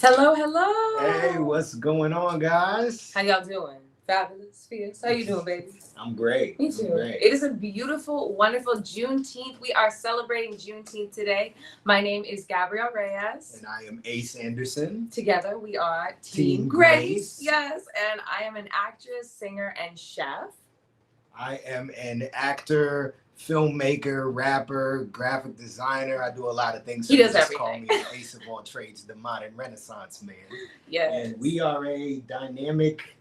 Hello, hello. Hey, what's going on, guys? How y'all doing? Fabulous, fierce. How you doing, baby? I'm great. Me too. I'm great. It is a beautiful, wonderful Juneteenth. We are celebrating Juneteenth today. My name is Gabrielle Reyes. And I am Ace Anderson. Together we are Team Grace. Grace. Yes, and I am an actress, singer, and chef. I am an actor, filmmaker, rapper, graphic designer. I do a lot of things. He does just everything. Call me the ace of all trades, the modern Renaissance man. Yes. And we are a dynamic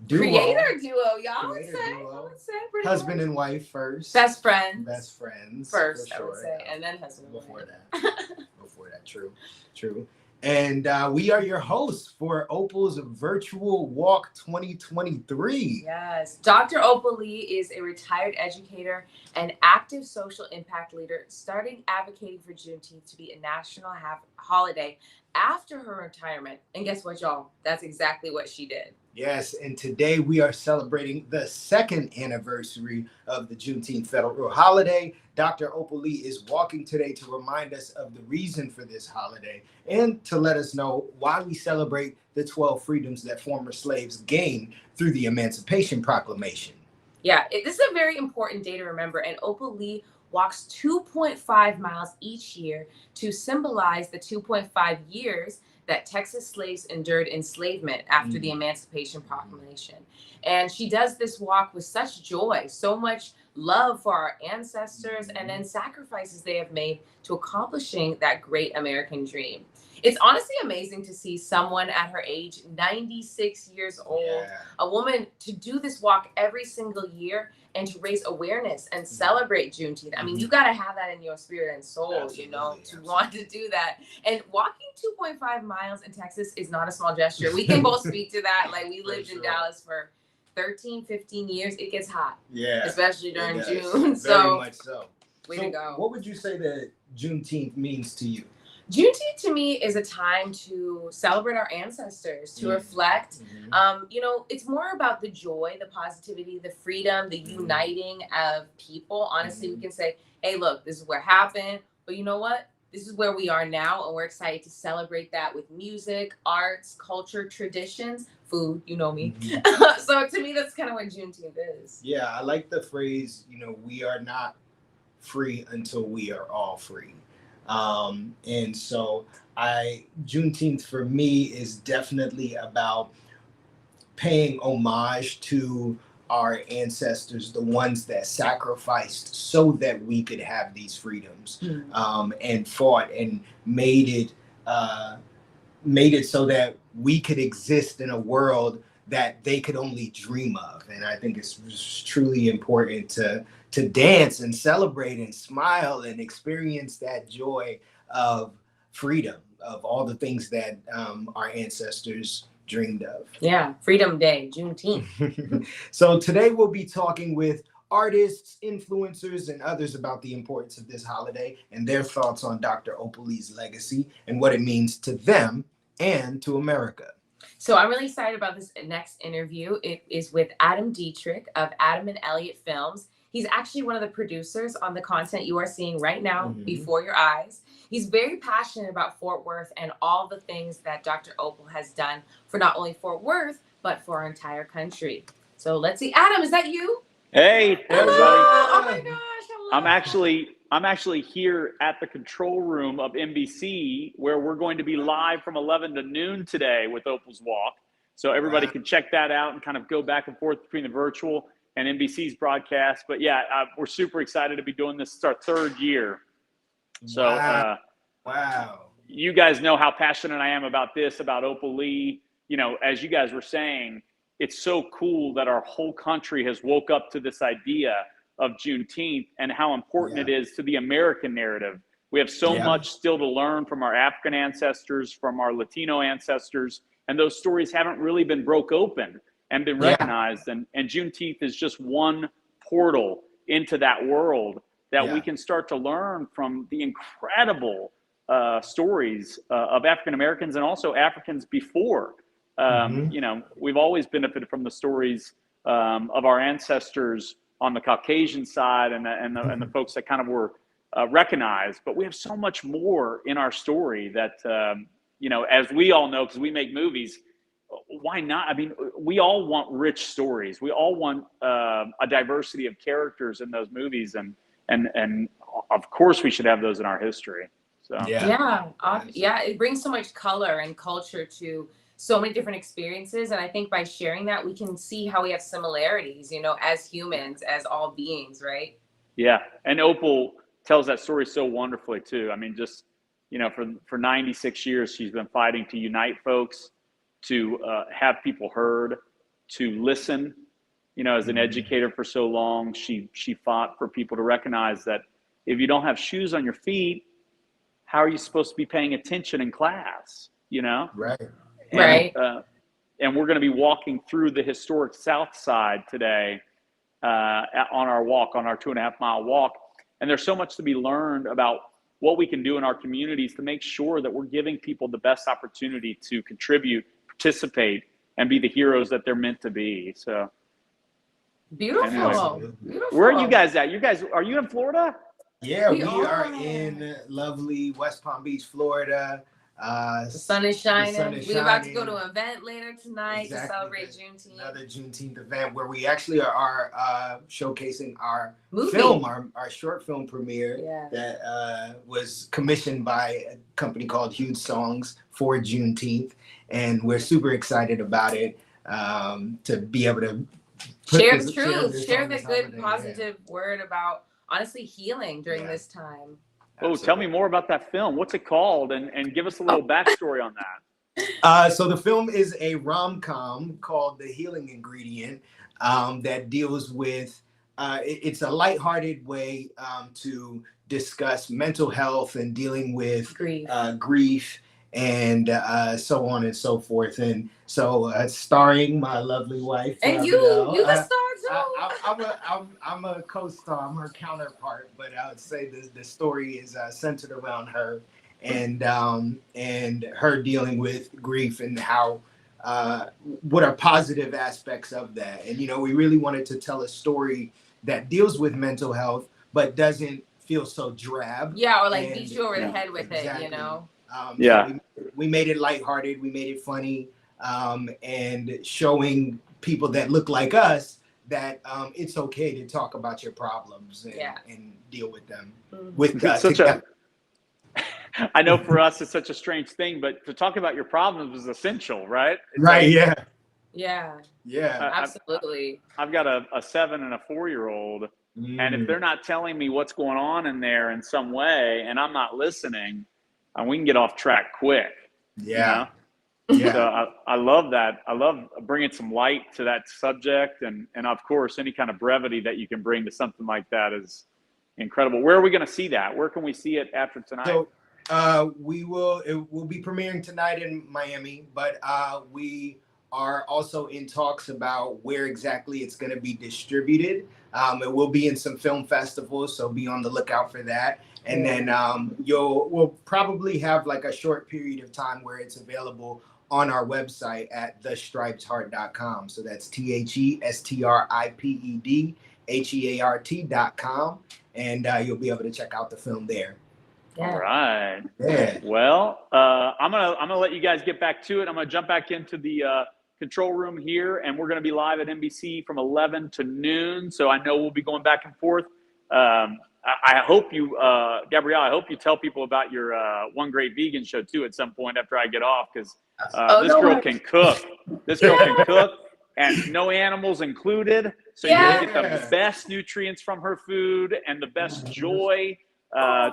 duo. Creator duo, y'all Creator would duo. say. Husband and wife first. Best friends. Best friends. First, for I would sure. say, and then husband and Before wife. that. Before that, true. And we are your hosts for Opal's Virtual Walk 2023. Yes. Dr. Opal Lee is a retired educator and active social impact leader, starting advocating for Juneteenth to be a national holiday after her retirement. And guess what, y'all? That's exactly what she did. Yes, and today we are celebrating the second anniversary of the Juneteenth federal holiday. Dr. Opal Lee is walking today to remind us of the reason for this holiday and to let us know why we celebrate the 12 freedoms that former slaves gained through the Emancipation Proclamation. Yeah, this is a very important day to remember, and Opal Lee walks 2.5 miles each year to symbolize the 2.5 years that Texas slaves endured enslavement after the Emancipation Proclamation. And she does this walk with such joy, so much love for our ancestors, and then sacrifices they have made to accomplishing that great American dream. It's honestly amazing to see someone at her age, 96 years old, a woman, to do this walk every single year and to raise awareness and celebrate Juneteenth. I mean, you got to have that in your spirit and soul, to want to do that. And walking 2.5 miles in Texas is not a small gesture. We can both speak to that. Like, we lived in Dallas for 13, 15 years. It gets hot. Yeah. Especially during June. Very So, much so. way to go. What would you say that Juneteenth means to you? Juneteenth to me is a time to celebrate our ancestors, to reflect. It's more about the joy, the positivity, the freedom, the uniting of people. Honestly, we can say, hey, look, this is what happened. But you know what? This is where we are now. And we're excited to celebrate that with music, arts, culture, traditions, food. You know me. So to me, that's kind of what Juneteenth is. Yeah, I like the phrase, we are not free until we are all free. And so Juneteenth for me is definitely about paying homage to our ancestors, the ones that sacrificed so that we could have these freedoms, and fought and made it so that we could exist in a world that they could only dream of. And I think it's truly important to dance and celebrate and smile and experience that joy of freedom, of all the things that our ancestors dreamed of. Yeah, Freedom Day, Juneteenth. So today we'll be talking with artists, influencers, and others about the importance of this holiday and their thoughts on Dr. Opal Lee's legacy and what it means to them and to America. So I'm really excited about this next interview. It is with Adam Dietrich of Adam and Elliot Films. He's actually one of the producers on the content you are seeing right now before your eyes. He's very passionate about Fort Worth and all the things that Dr. Opal has done for not only Fort Worth, but for our entire country. So let's see. Adam, is that you? Hey, everybody. Oh my gosh. Hello. I'm actually here at the control room of NBC, where we're going to be live from 11 to noon today with Opal's Walk. So everybody can check that out and kind of go back and forth between the virtual and NBC's broadcast. But yeah, we're super excited to be doing this. It's our third year. So wow. You guys know how passionate I am about this, about Opal Lee. As you guys were saying, it's so cool that our whole country has woke up to this idea of Juneteenth and how important it is to the American narrative. We have so much still to learn from our African ancestors, from our Latino ancestors, and those stories haven't really been broke open and been recognized. And Juneteenth is just one portal into that world that we can start to learn from the incredible stories of African Americans and also Africans before. We've always benefited from the stories of our ancestors on the Caucasian side and the folks that kind of were recognized, but we have so much more in our story that you know, as we all know, because we make movies, why not? I mean, we all want rich stories. We all want a diversity of characters in those movies, and of course we should have those in our history. So Yeah, it brings so much color and culture to so many different experiences, and I think by sharing that, we can see how we have similarities, you know, as humans, as all beings, right? Yeah, and Opal tells that story so wonderfully too. I mean, just, you know, for 96 years, she's been fighting to unite folks, to have people heard, to listen. You know, as an educator for so long, she fought for people to recognize that if you don't have shoes on your feet, how are you supposed to be paying attention in class? You know, Right. Right. And we're going to be walking through the historic South Side today on our walk, on our 2.5 mile walk. And there's so much to be learned about what we can do in our communities to make sure that we're giving people the best opportunity to contribute, participate, and be the heroes that they're meant to be. So Beautiful. anyway, Beautiful. where are you guys at? You guys, are you in Florida? Yeah, We we are are. in lovely West Palm Beach, Florida. The sun is shining. We're about to go to shining. an event later tonight to celebrate Juneteenth. Another Juneteenth event where we actually are showcasing our Movie. film, our short film premiere Yeah. that was commissioned by a company called Huge Songs for Juneteenth. And we're super excited about it, to be able to Share truth, share on the this good, holiday, positive word about honestly healing during this time. Oh, tell me more about that film. What's it called? And give us a little backstory on that. So the film is a rom-com called The Healing Ingredient, that deals with, it's a lighthearted way to discuss mental health and dealing with grief and so on and so forth. And so starring my lovely wife. And you the star too. I'm a co-star, I'm her counterpart, but I would say the story is centered around her and her dealing with grief and how what are positive aspects of that. And you know, we really wanted to tell a story that deals with mental health but doesn't feel so drab. Yeah, or like beat you over the head with exactly. it, you know. So we made it lighthearted, we made it funny, and showing people that look like us that it's okay to talk about your problems and deal with them. With I know for us it's such a strange thing, but to talk about your problems is essential, right? It's right. Like, yeah. Absolutely. I've got a 7 and a 4-year-old, and if they're not telling me what's going on in there in some way, and I'm not listening, we can get off track quick. Yeah. You know? So I love that. I love bringing some light to that subject, and of course, any kind of brevity that you can bring to something like that is incredible. Where are we going to see that? Where can we see it after tonight? So it will be premiering tonight in Miami, but we are also in talks about where exactly it's going to be distributed. It will be in some film festivals, so be on the lookout for that. And then we'll probably have like a short period of time where it's available on our website at thestripedheart.com. So that's TheStripedHeart.com. And you'll be able to check out the film there. All right. Yeah. Well, I'm gonna let you guys get back to it. I'm gonna jump back into the control room here, and we're gonna be live at NBC from 11 to noon. So I know we'll be going back and forth. I hope you, Gabrielle, I hope you tell people about your One Great Vegan show too at some point after I get off, because this girl can cook. This girl can cook, and no animals included. So you're gonna get the best nutrients from her food and the best joy.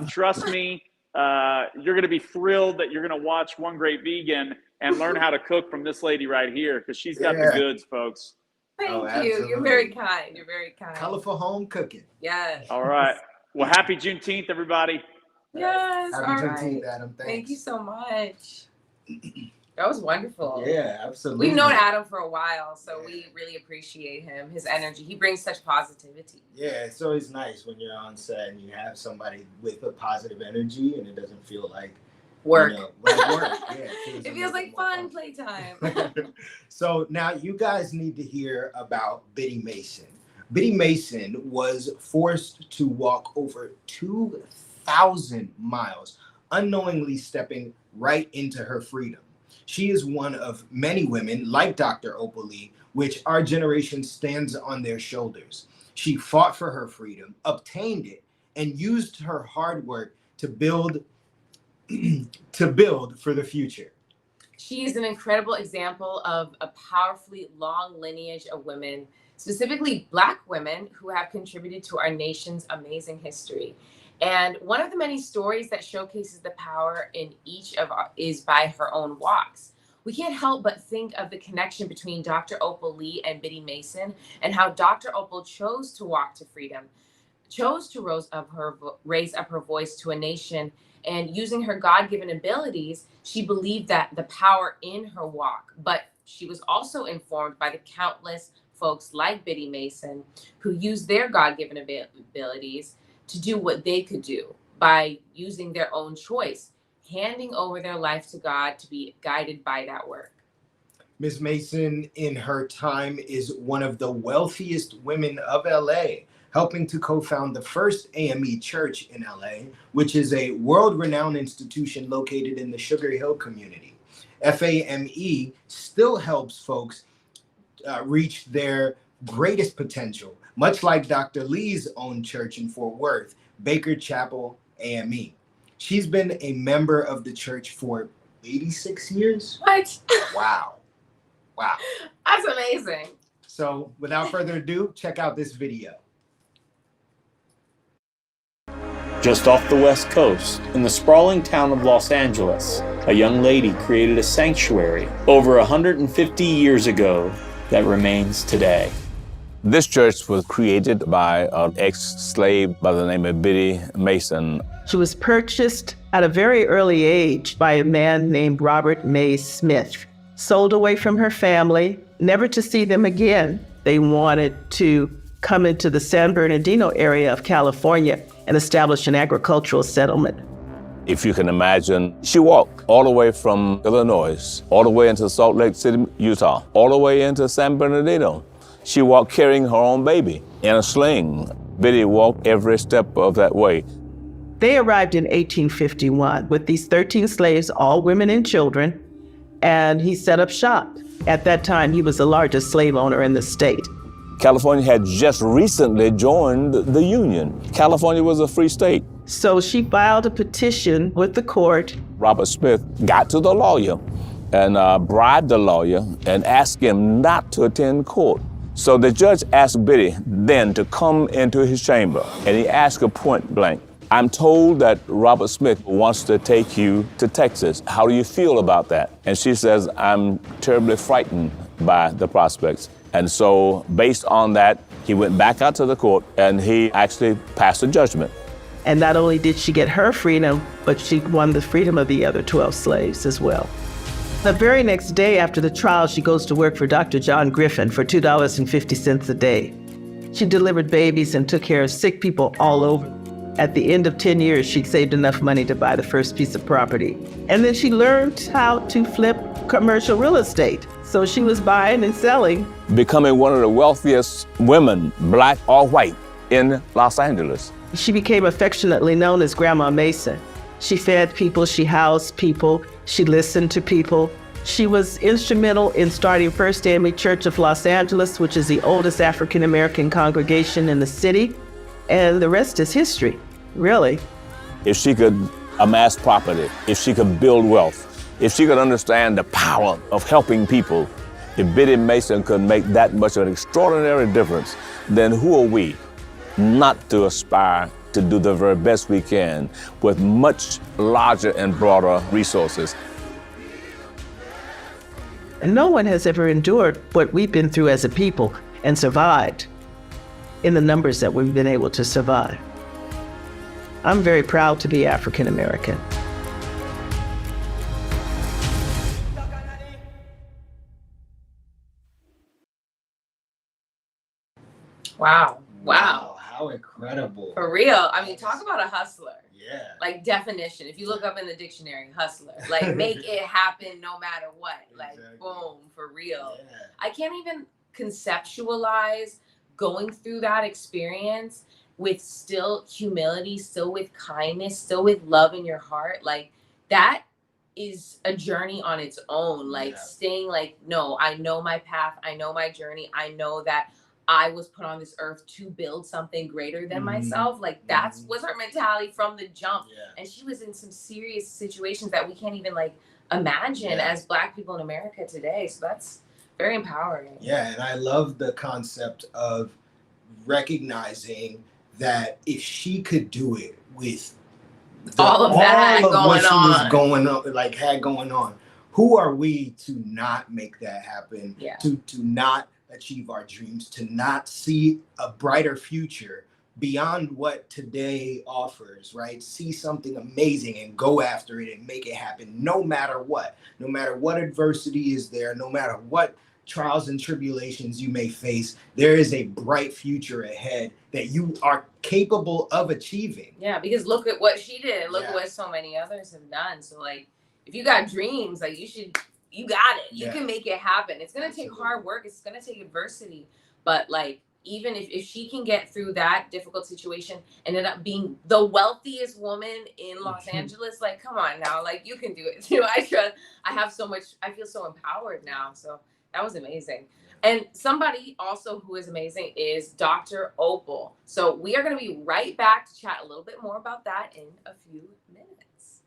Trust me, you're gonna be thrilled that you're gonna watch One Great Vegan and learn how to cook from this lady right here, because she's got the goods, folks. Thank you. You're very kind. You're very kind. Colorful home cooking. Yes. All right. Well, happy Juneteenth, everybody. Yes. Happy Juneteenth, Adam. Thanks. Thank you so much. That was wonderful. Yeah, absolutely. We've known Adam for a while, so we really appreciate him, his energy. He brings such positivity. Yeah, it's always nice when you're on set and you have somebody with a positive energy and it doesn't feel like work. Like work. Yeah, it feels like fun playtime. So now you guys need to hear about Biddy Mason. Biddy Mason was forced to walk over 2,000 miles, unknowingly stepping right into her freedom. She is one of many women like Dr. Opal Lee, which our generation stands on their shoulders. She fought for her freedom, obtained it, and used her hard work to build for the future. She is an incredible example of a powerfully long lineage of women, specifically Black women, who have contributed to our nation's amazing history. And one of the many stories that showcases the power in each of our is by her own walks. We can't help but think of the connection between Dr. Opal Lee and Biddy Mason, and how Dr. Opal chose to walk to freedom, chose to raise up her voice to a nation, and using her God-given abilities, she believed that the power in her walk. But she was also informed by the countless folks like Biddy Mason who used their God-given abilities to do what they could do by using their own choice, handing over their life to God to be guided by that work. Ms. Mason, in her time, is one of the wealthiest women of LA, helping to co-found the first AME church in LA, which is a world-renowned institution located in the Sugar Hill community. FAME still helps folks reach their greatest potential, much like Dr. Lee's own church in Fort Worth, Baker Chapel AME. She's been a member of the church for 86 years. What? Wow. Wow. That's amazing. So without further ado, check out this video. Just off the West Coast, in the sprawling town of Los Angeles, a young lady created a sanctuary over 150 years ago that remains today. This church was created by an ex-slave by the name of Biddy Mason. She was purchased at a very early age by a man named Robert May Smith, sold away from her family, never to see them again. They wanted to come into the San Bernardino area of California and establish an agricultural settlement. If you can imagine, she walked all the way from Illinois, all the way into Salt Lake City, Utah, all the way into San Bernardino. She walked carrying her own baby in a sling. Biddy walked every step of that way. They arrived in 1851 with these 13 slaves, all women and children, and he set up shop. At that time, he was the largest slave owner in the state. California had just recently joined the Union. California was a free state. So she filed a petition with the court. Robert Smith got to the lawyer and bribed the lawyer and asked him not to attend court. So the judge asked Biddy then to come into his chamber, and he asked her point blank, "I'm told that Robert Smith wants to take you to Texas. How do you feel about that?" And she says, "I'm terribly frightened by the prospects." And so based on that, he went back out to the court and he actually passed a judgment. And not only did she get her freedom, but she won the freedom of the other 12 slaves as well. The very next day after the trial, she goes to work for Dr. John Griffin for $2.50 a day. She delivered babies and took care of sick people all over. At the end of 10 years, she'd saved enough money to buy the first piece of property. And then she learned how to flip commercial real estate. So she was buying and selling. Becoming one of the wealthiest women, black or white, in Los Angeles. She became affectionately known as Grandma Mason. She fed people, she housed people, she listened to people. She was instrumental in starting First AME Church of Los Angeles, which is the oldest African-American congregation in the city. And the rest is history, really. If she could amass property, if she could build wealth, if she could understand the power of helping people, if Biddy Mason could make that much of an extraordinary difference, then who are we not to aspire to do the very best we can with much larger and broader resources? And no one has ever endured what we've been through as a people and survived in the numbers that we've been able to survive. I'm very proud to be African American. Wow. Wow. How incredible. For real. I mean, talk about a hustler. Yeah. Like definition. If you look up in the dictionary, hustler. Like make it happen no matter what. Like Exactly. boom, for real. Yeah. I can't even conceptualize going through that experience with still humility, still with kindness, still with love in your heart. Like that is a journey on its own. Like Yeah. staying like, no, I know my path, I know my journey, I know that I was put on this earth to build something greater than myself. Like that's was her mentality from the jump. Yeah. And she was in some serious situations that we can't even like imagine Yeah. as Black people in America today. So that's very empowering. Yeah, and I love the concept of recognizing that if she could do it with All of that all of what going she was on. going on, like had going on, who are we to not make that happen? Yeah. To not achieve our dreams, to not see a brighter future beyond what today offers, right? See something amazing and go after it and make it happen, no matter what adversity is there, no matter what trials and tribulations you may face, there is a bright future ahead that you are capable of achieving. Yeah, because look at what she did. And look Yeah. at what so many others have done. So like if you got dreams, like you got it. You Yeah. can make it happen. It's gonna take Absolutely. hard work, it's gonna take adversity. But like even if she can get through that difficult situation and end up being the wealthiest woman in Los Angeles, like come on now, like you can do it too. I feel so empowered now. So that was amazing. And somebody also who is amazing is Dr. Opal. So we are going to be right back to chat a little bit more about that in a few minutes.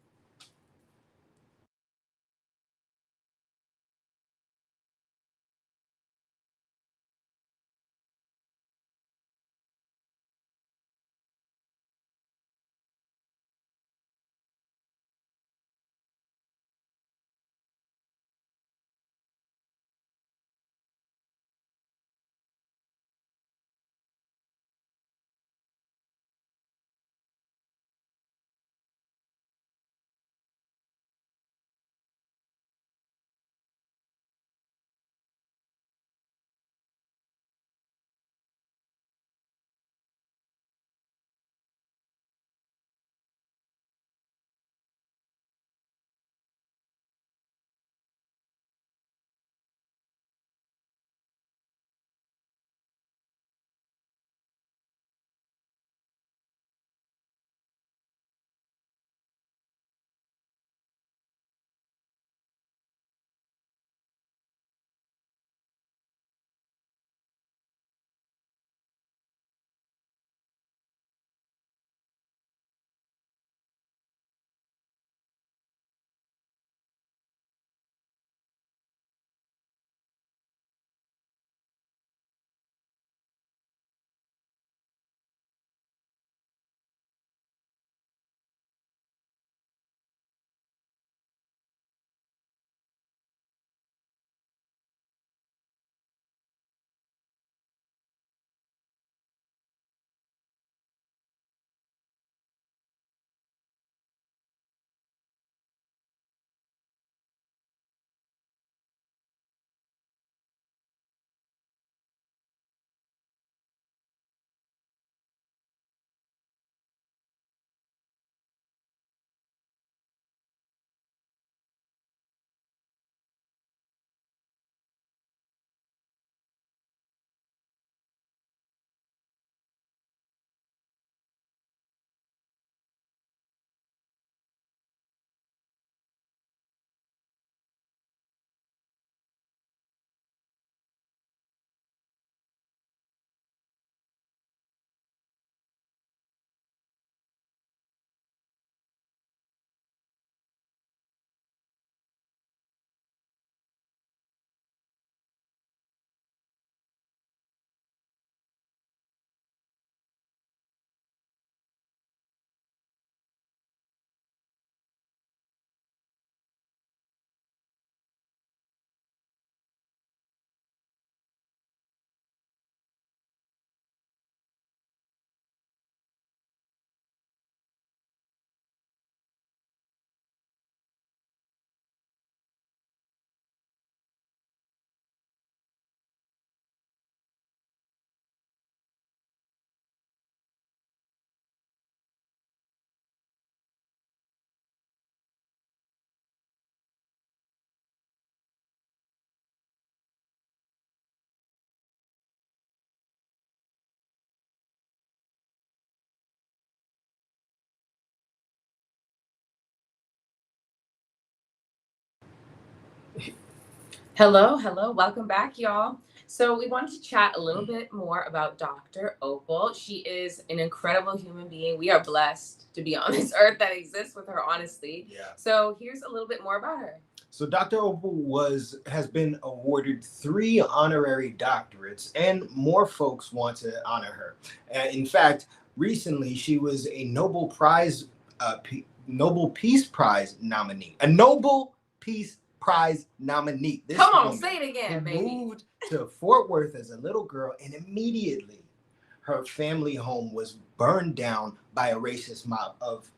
Hello, hello. Welcome back, y'all. So we wanted to chat a little bit more about Dr. Opal. She is an incredible human being. We are blessed to be on this earth that exists with her, honestly. Yeah. So here's a little bit more about her. So Dr. Opal has been awarded 3 honorary doctorates, and more folks want to honor her. In fact, recently she was a Nobel Peace Prize nominee. A Nobel Peace Prize nominee. This Come on, woman say it again, who baby. moved to Fort Worth as a little girl, and immediately her family home was burned down by a racist mob of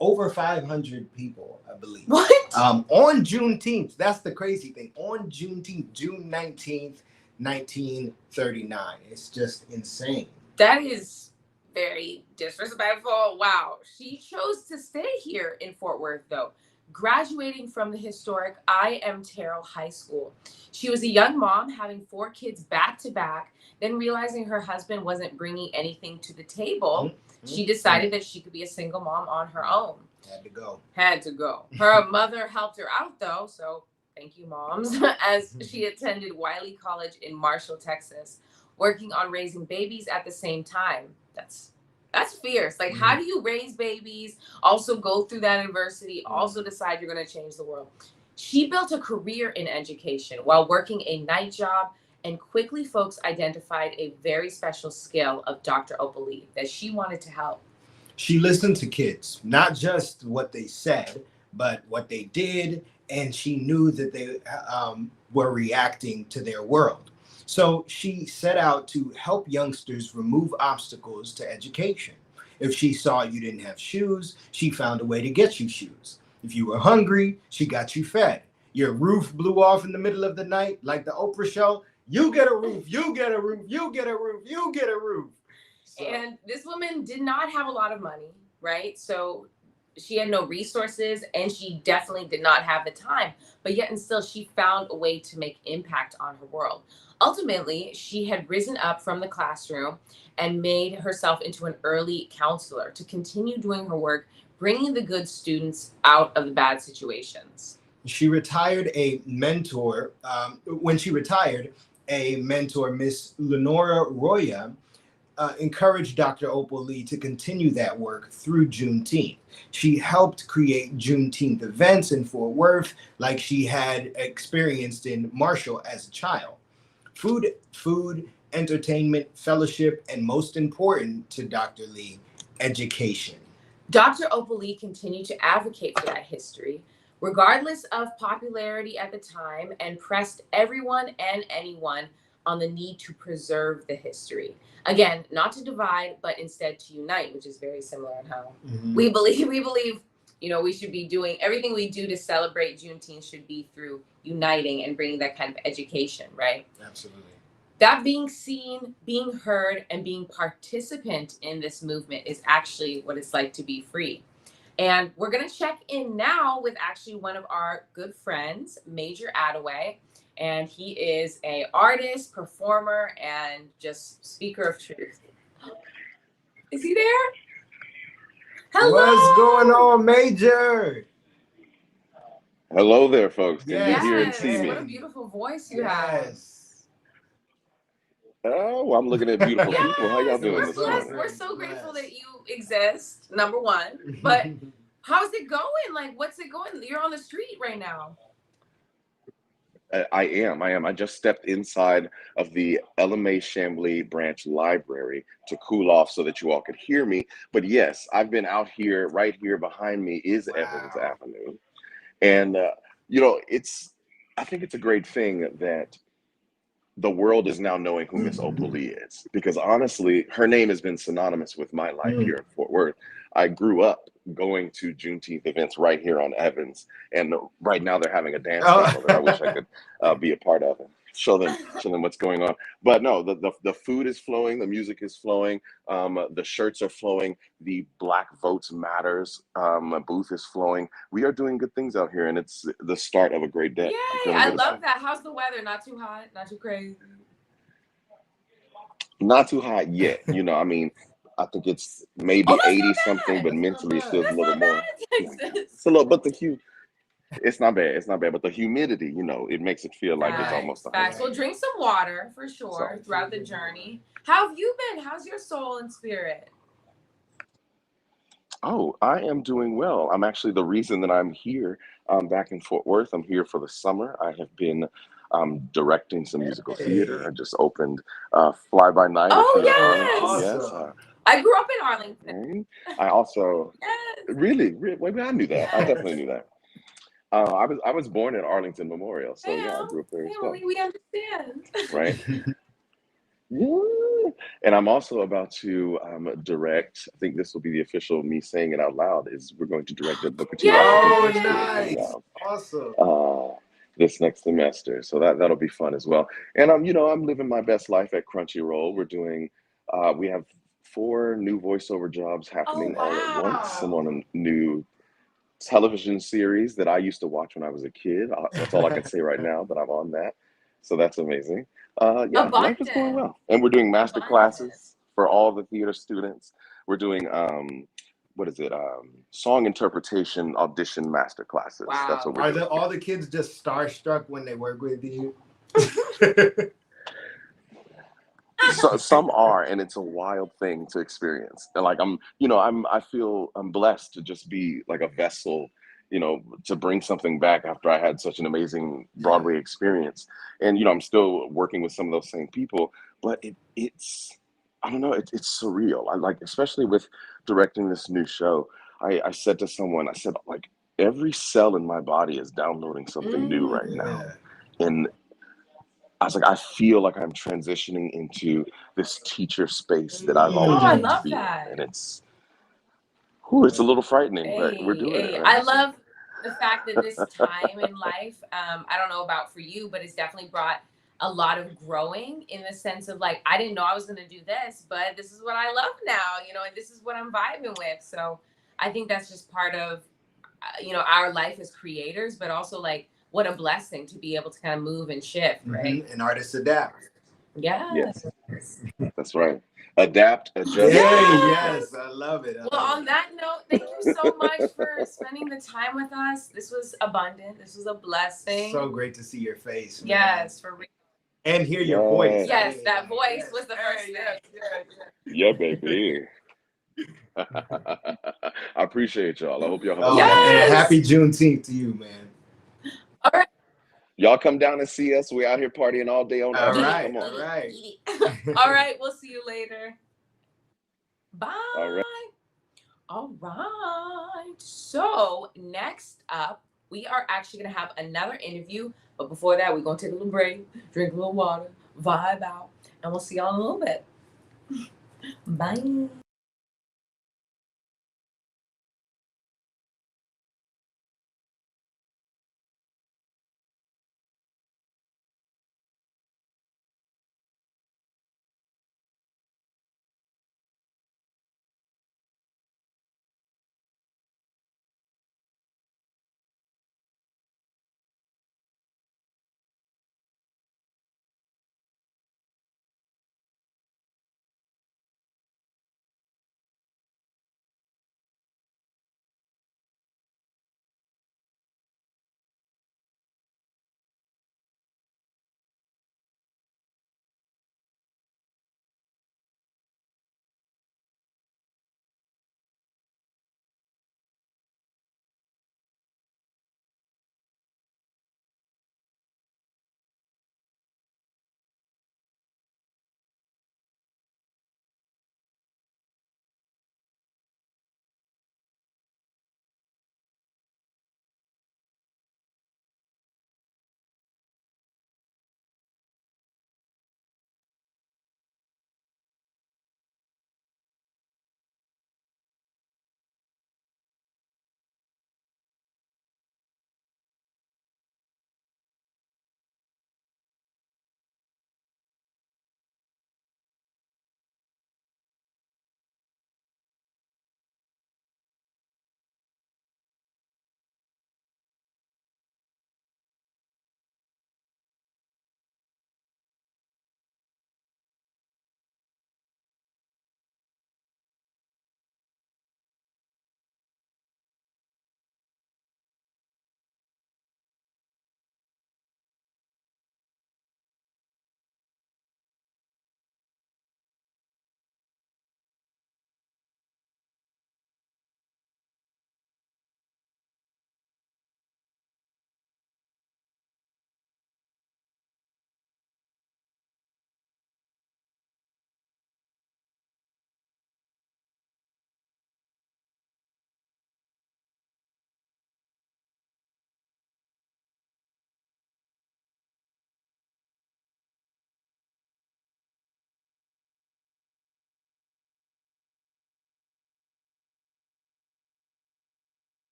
over 500 people, I believe. What? On Juneteenth, that's the crazy thing. On Juneteenth, June 19th, 1939. It's just insane. That is very disrespectful. Wow. She chose to stay here in Fort Worth, though, graduating from the historic I. M. Terrell High School. She was a young mom having 4 kids back to back, then realizing her husband wasn't bringing anything to the table. She decided that she could be a single mom on her own. Had to go. Her mother helped her out, though, so thank you, moms, as she attended Wiley College in Marshall, Texas, working on raising babies at the same time. That's fierce. Like, how do you raise babies, also go through that adversity, also decide you're going to change the world? She built a career in education while working a night job, and quickly folks identified a very special skill of Dr. Opal Lee that she wanted to help. She listened to kids, not just what they said, but what they did, and she knew that they were reacting to their world. So she set out to help youngsters remove obstacles to education. If she saw you didn't have shoes, she found a way to get you shoes. If you were hungry, she got you fed. Your roof blew off in the middle of the night, like the Oprah show. You get a roof, you get a roof, you get a roof, you get a roof. So. And this woman did not have a lot of money, right? So she had no resources, and she definitely did not have the time. But yet and still, she found a way to make impact on her world. Ultimately, she had risen up from the classroom and made herself into an early counselor to continue doing her work, bringing the good students out of the bad situations. She retired a mentor. When she retired, a mentor, Miss Lenora Roya, encouraged Dr. Opal Lee to continue that work through Juneteenth. She helped create Juneteenth events in Fort Worth like she had experienced in Marshall as a child. Food, entertainment, fellowship, and most important to Dr. Lee, education. Dr. Opal Lee continued to advocate for that history, regardless of popularity at the time, and pressed everyone and anyone on the need to preserve the history. Again, not to divide, but instead to unite, which is very similar in how we believe, we should be doing everything we do to celebrate Juneteenth should be through uniting and bringing that kind of education, right? Absolutely. That being seen, being heard, and being participant in this movement is actually what it's like to be free. And we're going to check in now with actually one of our good friends, Major Attaway. And he is an artist, performer, and just speaker of truth. Is he there? Hello. What's going on, Major? Hello there, folks. Can Yes. you hear and see me? What a beautiful voice you have. Oh, well, I'm looking at beautiful Yes. people. How y'all doing We're this blessed. morning? We're so grateful that you exist, number one. But how's it going? Like, what's it going? You're on the street right now. I am. I just stepped inside of the LMA Chamblee Branch Library to cool off so that you all could hear me. But yes, I've been out here. Right here behind me is Evans Avenue. And, I think it's a great thing that the world is now knowing who Miss Opal Lee is, because honestly, her name has been synonymous with my life here in Fort Worth. I grew up going to Juneteenth events right here on Evans, and right now they're having a dance battle that I wish I could be a part of and show them what's going on. But no, the food is flowing, the music is flowing, the shirts are flowing, the Black Votes Matters booth is flowing. We are doing good things out here, and it's the start of a great day. Yay! I love that. How's the weather? Not too hot, not too crazy. Not too hot yet. I think it's maybe 80 something, but mentally still a little more. It's a little, but the hue. It's not bad. It's not bad. But the humidity, it makes it feel like it's almost Facts. Facts. 100. Well, drink some water for So, sure throughout the journey. How have you been? How's your soul and spirit? oh, I am doing well. I'm actually the reason that I'm here back in Fort Worth. I'm here for the summer. I have been directing some musical theater. I Hey. just opened Fly By Night at Oh, Theater Arlington. yes. Yes. Awesome. I grew up in Arlington. Right. I also Yes. wait, I knew that. I definitely knew that. I was born at Arlington Memorial, so yeah, I grew up there as well. Family, we understand. Right. Yeah. And I'm also about to direct. I think this will be the official me saying it out loud. Is we're going to direct a Booker T. Oh, Washington Festival coming nice. out Awesome. this next semester. So that'll be fun as well. And I'm living my best life at Crunchyroll. We're doing. We have 4 new voiceover jobs Oh, happening all at once. I'm wow. on a new television series that I used to watch when I was a kid. That's all I can say right now, but I'm on that. So that's amazing. Yeah, life is going Abundant. well. And we're doing master Abundant. classes for all the theater students. We're doing, what is it? Song interpretation audition master classes. That's what Wow. we're Are doing. all the kids just starstruck when they work with you? So some are, and it's a wild thing to experience. And like I feel I'm blessed to just be like a vessel, to bring something back after I had such an amazing Broadway experience. And I'm still working with some of those same people, but it's I don't know, it's surreal. I like, especially with directing this new show. I said to someone, I said, like, every cell in my body is downloading something new right now. Yeah. And I was like, I feel like I'm transitioning into this teacher space that I've Oh, always I wanted to love be in. that. And it's a little frightening, but we're doing it, right? I love the fact that this time in life, I don't know about for you, but it's definitely brought a lot of growing in the sense of like, I didn't know I was going to do this, but this is what I love now, and this is what I'm vibing with. So I think that's just part of, our life as creators, but also like what a blessing to be able to kind of move and shift, right? And artists adapt. Yes, Yes. that's right. Adapt, adjust, Yay, and yes, Yes. I love it. I Well, love on it. that note, thank you so much for spending the time with us. This was abundant. This was a blessing. So great to see your face, man. Yes, for real. And hear your voice. Yes, I mean, that like, voice yes. was the first thing. Yeah, baby. I appreciate y'all. I hope y'all have a Oh, Yes. blessed and day. happy Juneteenth to you, man. All right. Y'all come down and see us. We out here partying all day on All Earth. right, Come on. all right. All right, we'll see you later. Bye. All right. All right. So next up, we are actually gonna have another interview. But before that, we're gonna take a little break, drink a little water, vibe out, and we'll see y'all in a little bit. Bye.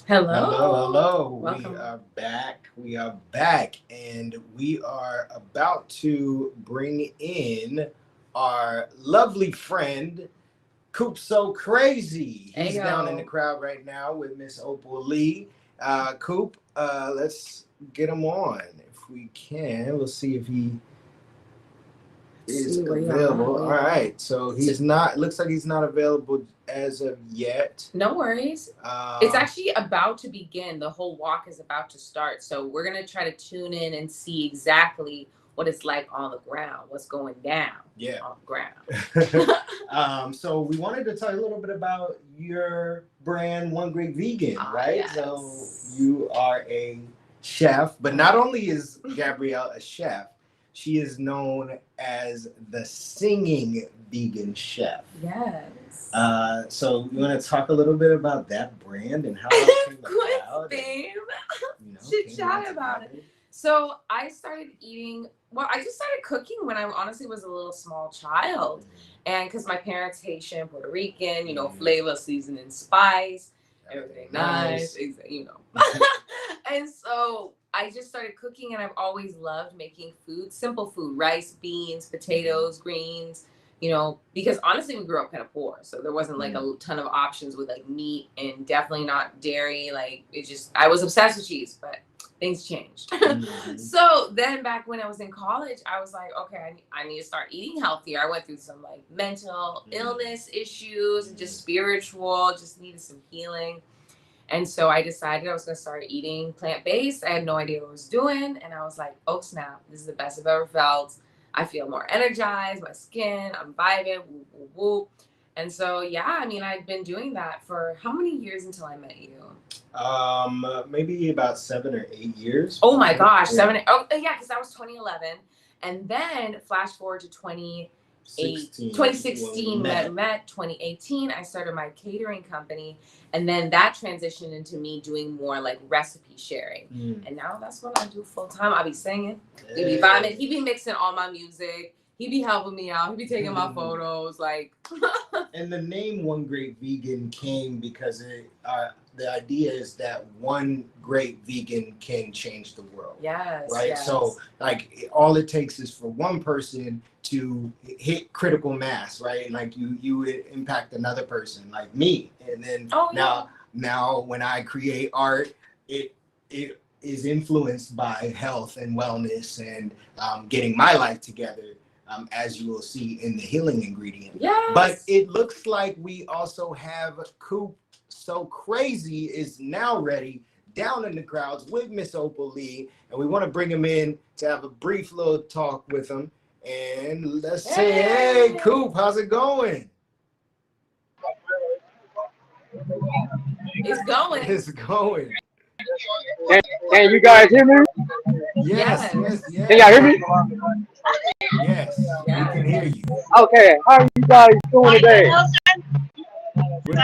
Hello. Hello. Welcome. We are back. And we are about to bring in our lovely friend, Coop So Crazy. He's down in the crowd right now with Miss Opal Lee. Coop, let's get him on if we can. We'll see if he is available. All right. So he's not, looks like he's not available as of yet. No worries. It's actually about to begin. The whole walk is about to start. So we're going to try to tune in and see exactly what it's like on the ground, what's going down on the ground. So we wanted to tell you a little bit about your brand, One Great Vegan, right? Yes. So you are a chef, but not only is Gabrielle a chef, she is known as the singing vegan chef. Yes. So you want to talk a little bit about that brand and how it came about? Babe. Chit chat about it. So I started I just started cooking when I honestly was a little small child. And because my parents Haitian, Puerto Rican, flavor, seasoning, spice, everything nice, And so I just started cooking, and I've always loved making food, simple food, rice, beans, potatoes, greens, because honestly we grew up kind of poor. So there wasn't like a ton of options with like meat, and definitely not dairy. Like I was obsessed with cheese, but things changed. So then back when I was in college, I was like, okay, I need to start eating healthier. I went through some like mental illness issues and just spiritual, just needed some healing. And so I decided I was going to start eating plant-based. I had no idea what I was doing. And I was like, oh, snap. This is the best I've ever felt. I feel more energized, my skin, I'm vibing, whoop, whoop, whoop. And so, I'd been doing that for how many years until I met you? Maybe about 7 or 8 years. Oh my gosh, 7. Oh yeah, because that was 2011. And then flash forward to 2016 when I met. 2018, I started my catering company. And then that transitioned into me doing more like recipe sharing. And now that's what I do full time. I'll be singing. He be vibing. He be mixing all my music. He be helping me out. He be taking my photos. Like. And the name One Great Vegan came because the idea is that one great vegan can change the world. Yes. Right. Yes. So like all it takes is for one person to hit critical mass, right? And like you would impact another person like me. And then now when I create art, it is influenced by health and wellness and getting my life together. As you will see in the healing ingredient. Yes. But it looks like we also have Coop So Crazy is now ready down in the crowds with Miss Opal Lee. And we want to bring him in to have a brief little talk with him. And let's say, hey, Coop, how's it going? It's going. It's going. Can you guys hear me? Yes. Can y'all hear me? Yes, we can hear you. Okay, how are you guys doing today? We're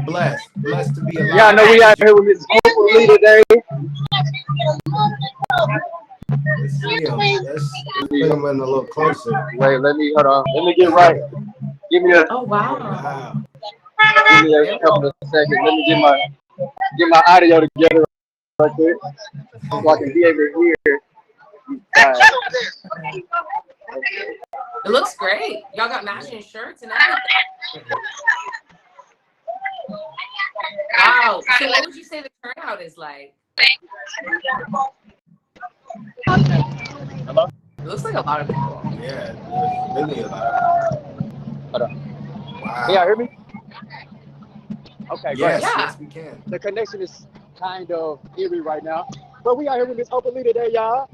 blessed to be alive. Yeah, I know we out here with Miss Opal Lee today. Let's see him. Let's bring him in a little closer. Wait, hold on. Let me get right. Give me Oh wow. Give me a couple of seconds. Let me get my audio together right quick so I can be able to hear. It looks great. Y'all got matching shirts and everything. Wow. So what would you say the turnout is like? Hello? It looks like a lot of people. Yeah, really a lot. Hold on. Wow. Can y'all hear me? Okay, Yes, great. yes, we can. The connection is kind of eerie right now. But we out here with Miss Opal Lee today, y'all.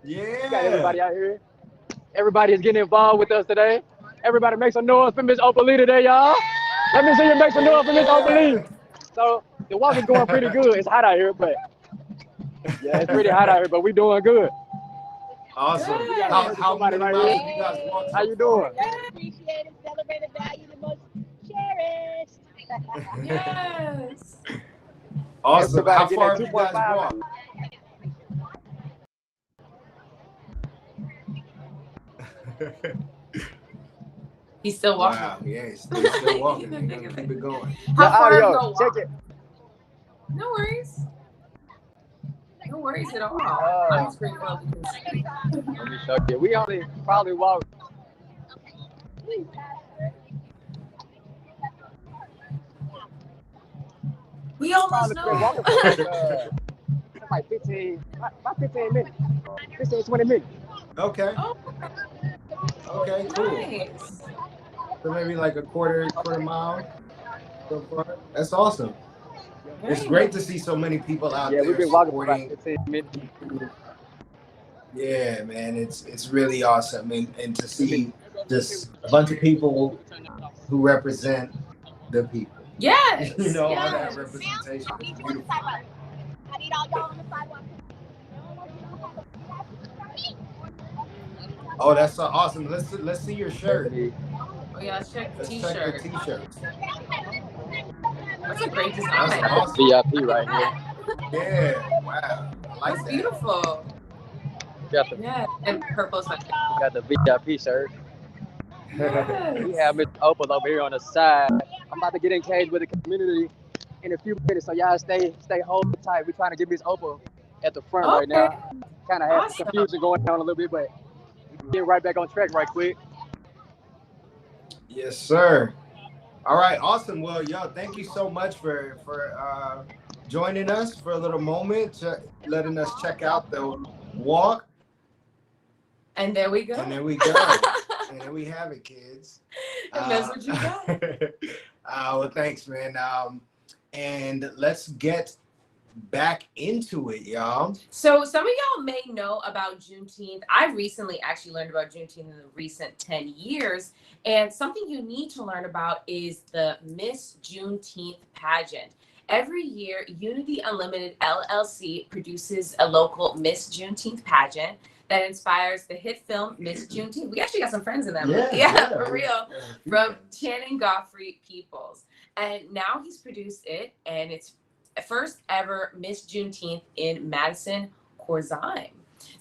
We got everybody out here. Everybody is getting involved with us today. Everybody make some noise for Miss Opal Lee today, y'all. Let me see you make some noise for Miss Opal Lee. So the walk is going pretty good. It's hot out here, but it's pretty hot out here, but we doing good. Awesome. Yeah. How many Right miles here. you guys walked? How you doing? Appreciate it, celebrate the value the most cherished. Yes. Awesome. How Everybody far have getting you guys that walked? He's still walking. Wow, yeah, he's still walking. They're gonna keep it going. How far have audio, y'all check walked? it. No worries. No worries at all. I'm just grateful that we can see. Let me show you. We only probably walk. We almost know. Walking for like 15, about 15 minutes. 15, 20 minutes. Okay. Oh, Okay, cool. nice. So maybe like a quarter mile so far. That's awesome. It's great to see so many people out there we've been walking for supporting. about 15 minutes. Yeah, man, it's really awesome, and to see just a bunch of people who represent the people. Yes. You know, all yes. that representation. It's beautiful. I need all y'all on the sidewalk. Oh, that's so awesome. Let's see your shirt. Oh yeah, let's check the Let's t-shirt. check the t-shirts. That's a great design. That's awesome. VIP right here. Yeah, wow. I like That's that. beautiful. Yeah, and purple sweater. We got the VIP shirt. Yes. We have Miss Opal over here on the side. I'm about to get engaged with the community in a few minutes, so y'all stay hold tight. We're trying to get Miss Opal at the front right now. Kind of have some confusion going on a little bit, but we can get right back on track right quick. Yes, sir. All right, awesome. Well, yo, thank you so much for joining us for a little moment, letting us check out the walk. And there we go. And there we go. And there we have it, kids. And that's what you got. Well, thanks, man. And let's get back into it, y'all. So some of y'all may know about Juneteenth. I recently actually learned about Juneteenth in the recent 10 years. And something you need to learn about is the Miss Juneteenth pageant. Every year, Unity Unlimited LLC produces a local Miss Juneteenth pageant that inspires the hit film Miss Juneteenth. We actually got some friends in that movie. Yeah, for real. From Channing Godfrey Peoples. And now he's produced it, and it's first ever Miss Juneteenth in Madison, Corzine.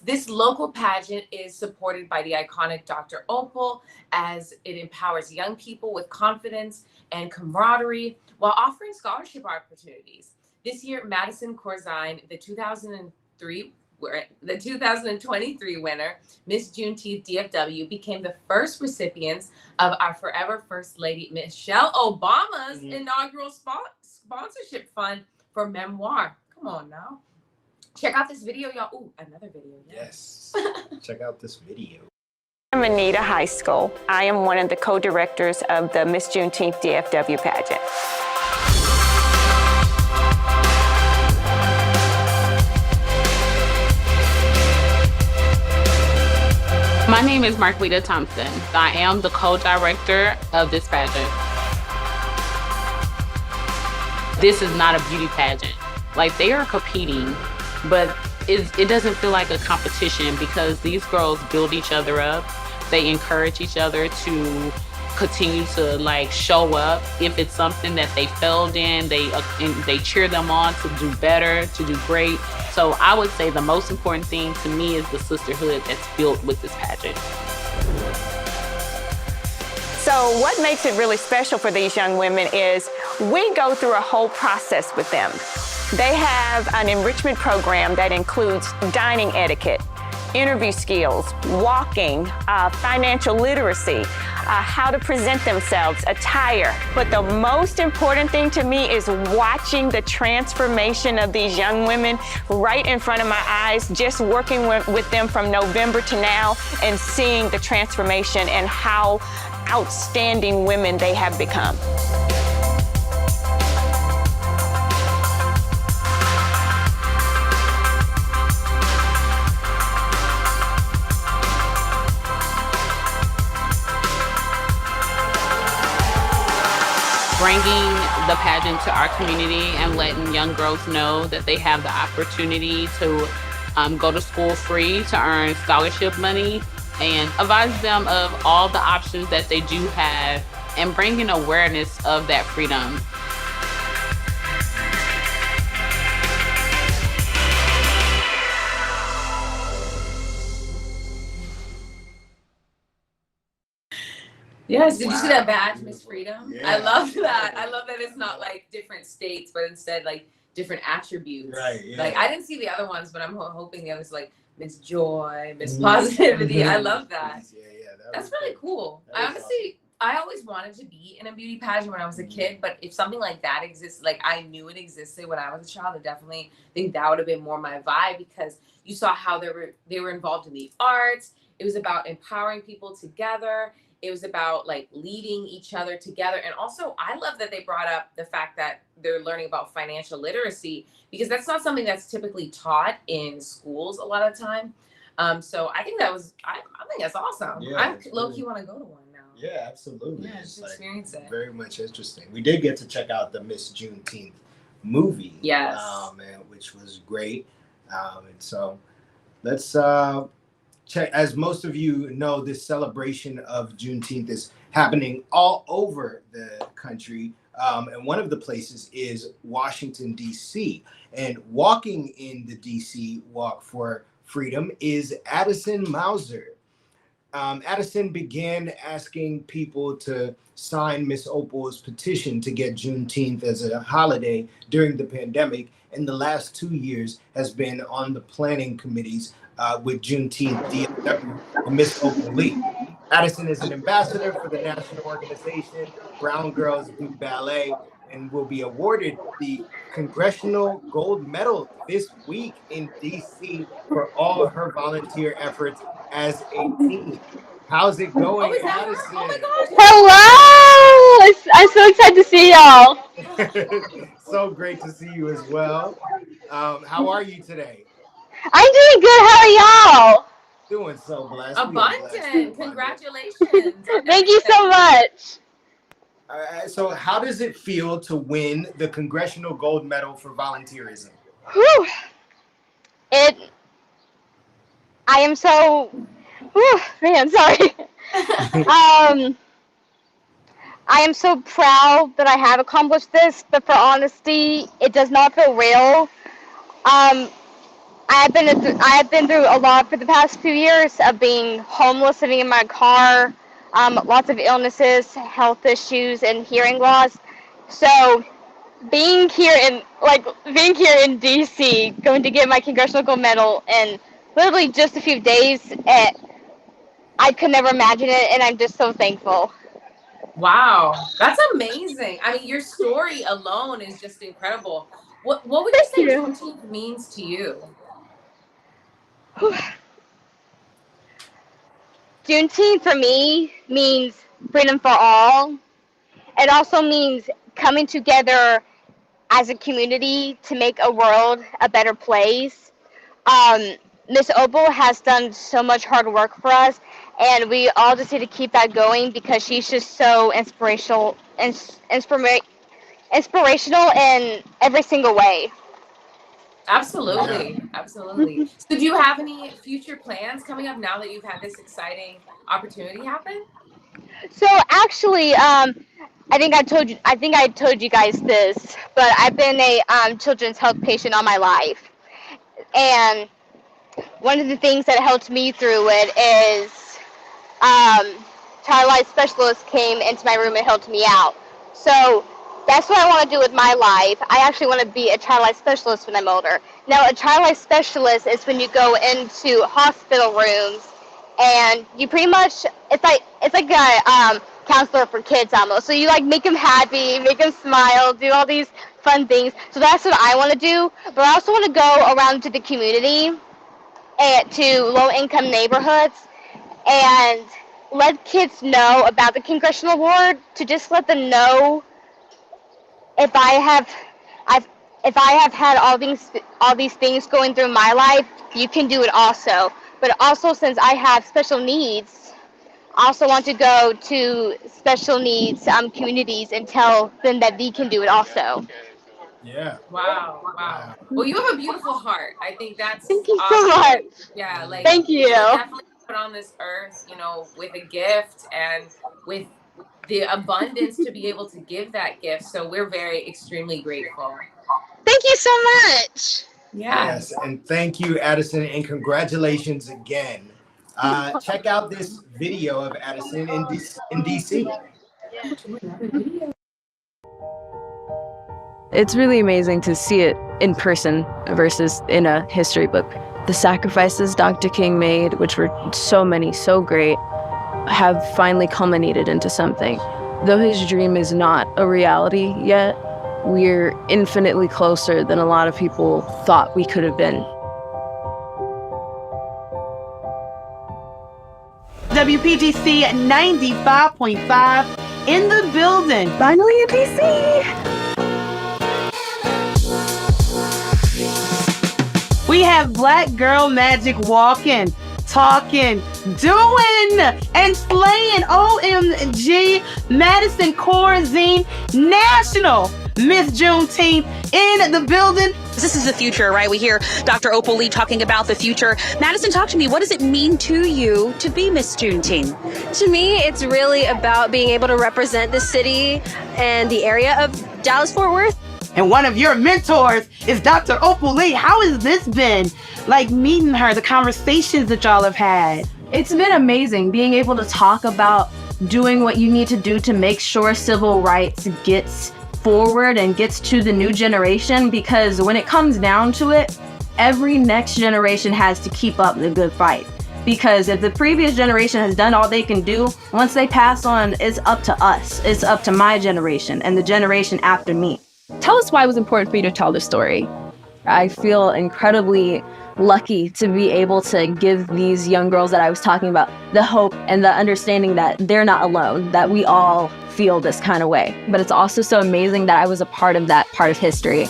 This local pageant is supported by the iconic Dr. Opal as it empowers young people with confidence and camaraderie while offering scholarship opportunities. This year, Madison Corzine, the 2023 winner, Miss Juneteenth DFW, became the first recipients of our forever First Lady Michelle Obama's inaugural sponsorship fund for memoir. Come on now. Check out this video, y'all. Ooh, another video. Yes. Check out this video. I'm Anita High School. I am one of the co-directors of the Miss Juneteenth DFW pageant. My name is Marquita Thompson. I am the co-director of this pageant. This is not a beauty pageant. Like, they are competing, but it doesn't feel like a competition because these girls build each other up. They encourage each other to continue to like show up. If it's something that they failed in, they cheer them on to do better, to do great. So I would say the most important thing to me is the sisterhood that's built with this pageant. So what makes it really special for these young women is we go through a whole process with them. They have an enrichment program that includes dining etiquette, interview skills, walking, financial literacy, how to present themselves, attire. But the most important thing to me is watching the transformation of these young women right in front of my eyes, just working with them from November to now and seeing the transformation and how outstanding women they have become. Bringing the pageant to our community and letting young girls know that they have the opportunity to go to school free, to earn scholarship money, and advise them of all the options that they do have and bringing awareness of that freedom. Yes, did you see that badge, Miss Freedom? Yeah. I love that. I love that it's not like different states, but instead like different attributes. Right. Yeah. Like I didn't see the other ones, but I'm hoping the others like Miss Joy, Miss Positivity. I love that. Yeah. That's really cool. I honestly, I always wanted to be in a beauty pageant when I was a kid, but if something like that exists, like I knew it existed when I was a child, I definitely think that would have been more my vibe, because you saw how they were involved in the arts. It was about empowering people together. It was about like leading each other together. And also I love that they brought up the fact that they're learning about financial literacy, because that's not something that's typically taught in schools a lot of the time. So I think I think that's awesome. Yeah, I low-key want to go to one now. Yeah, absolutely. Yeah, just experience it. Very much interesting. We did get to check out the Miss Juneteenth movie. Yes. Which was great. And so let's check. As most of you know, this celebration of Juneteenth is happening all over the country. And one of the places is Washington, D.C. And walking in the D.C. Walk for Freedom is Addison Mauser. Addison began asking people to sign Miss Opal's petition to get Juneteenth as a holiday during the pandemic. In the last 2 years has been on the planning committees with Juneteenth DFW and Miss Opal Lee. Addison is an ambassador for the national organization Brown Girls Do Ballet, and will be awarded the Congressional Gold Medal this week in DC for all her volunteer efforts as a teen. How's it going, Addison? Oh my gosh. Hello! I'm so excited to see y'all. So great to see you as well. How are you today? I'm doing good. How are y'all? Doing so blessed. Abundant. Congratulations. Thank you so much. So how does it feel to win the Congressional Gold Medal for volunteerism? Whew. I am so, man, sorry. I am so proud that I have accomplished this, but for honesty, it does not feel real. I have been through a lot for the past few years of being homeless, sitting in my car, lots of illnesses, health issues, and hearing loss. So being here in DC, going to get my Congressional Gold Medal in literally just a few days, I could never imagine it, and I'm just so thankful. Wow, that's amazing. I mean, your story alone is just incredible. What would you say Juneteenth means to you? Juneteenth for me means freedom for all. It also means coming together as a community to make a world a better place. Miss Opal has done so much hard work for us, and we all just need to keep that going, because she's just so inspirational in every single way. Absolutely. Absolutely. So do you have any future plans coming up now that you've had this exciting opportunity happen? So actually, I think I told you guys this, but I've been a children's health patient all my life. And one of the things that helped me through it is child life specialists came into my room and helped me out. So that's what I want to do with my life. I actually want to be a child life specialist when I'm older. Now, a child life specialist is when you go into hospital rooms and you pretty much, it's like a counselor for kids almost. So you like make them happy, make them smile, do all these fun things. So that's what I want to do. But I also want to go around to the community and to low-income neighborhoods and let kids know about the Congressional Award, to just let them know if I have had all these things going through my life, you can do it also. But also, since I have special needs, I also want to go to special needs communities and tell them that they can do it also. Yeah. Wow. Well, you have a beautiful heart. I think that's Thank you awesome. so much. Yeah, like Thank you. Definitely put on this earth, with a gift and with the abundance to be able to give that gift. So we're extremely grateful. Thank you so much. Yeah. Yes, and thank you, Addison, and congratulations again. Check out this video of Addison in DC. It's really amazing to see it in person versus in a history book. The sacrifices Dr. King made, which were so many, so great, have finally culminated into something. Though his dream is not a reality yet, we're infinitely closer than a lot of people thought we could have been. WPGC 95.5 in the building. Finally in DC. We have Black Girl Magic walking, talking, doing, and slaying. OMG, Madison Corazine, National Miss Juneteenth in the building. This is the future, right? We hear Dr. Opal Lee talking about the future. Madison, talk to me. What does it mean to you to be Miss Juneteenth? To me, it's really about being able to represent the city and the area of Dallas-Fort Worth. And one of your mentors is Dr. Opal Lee. How has this been? Like meeting her, the conversations that y'all have had. It's been amazing being able to talk about doing what you need to do to make sure civil rights gets forward and gets to the new generation, because when it comes down to it, every next generation has to keep up the good fight. Because if the previous generation has done all they can do, once they pass on, it's up to us. It's up to my generation and the generation after me. Tell us why it was important for you to tell this story. I feel incredibly lucky to be able to give these young girls that I was talking about the hope and the understanding that they're not alone, that we all feel this kind of way. But it's also so amazing that I was a part of that part of history.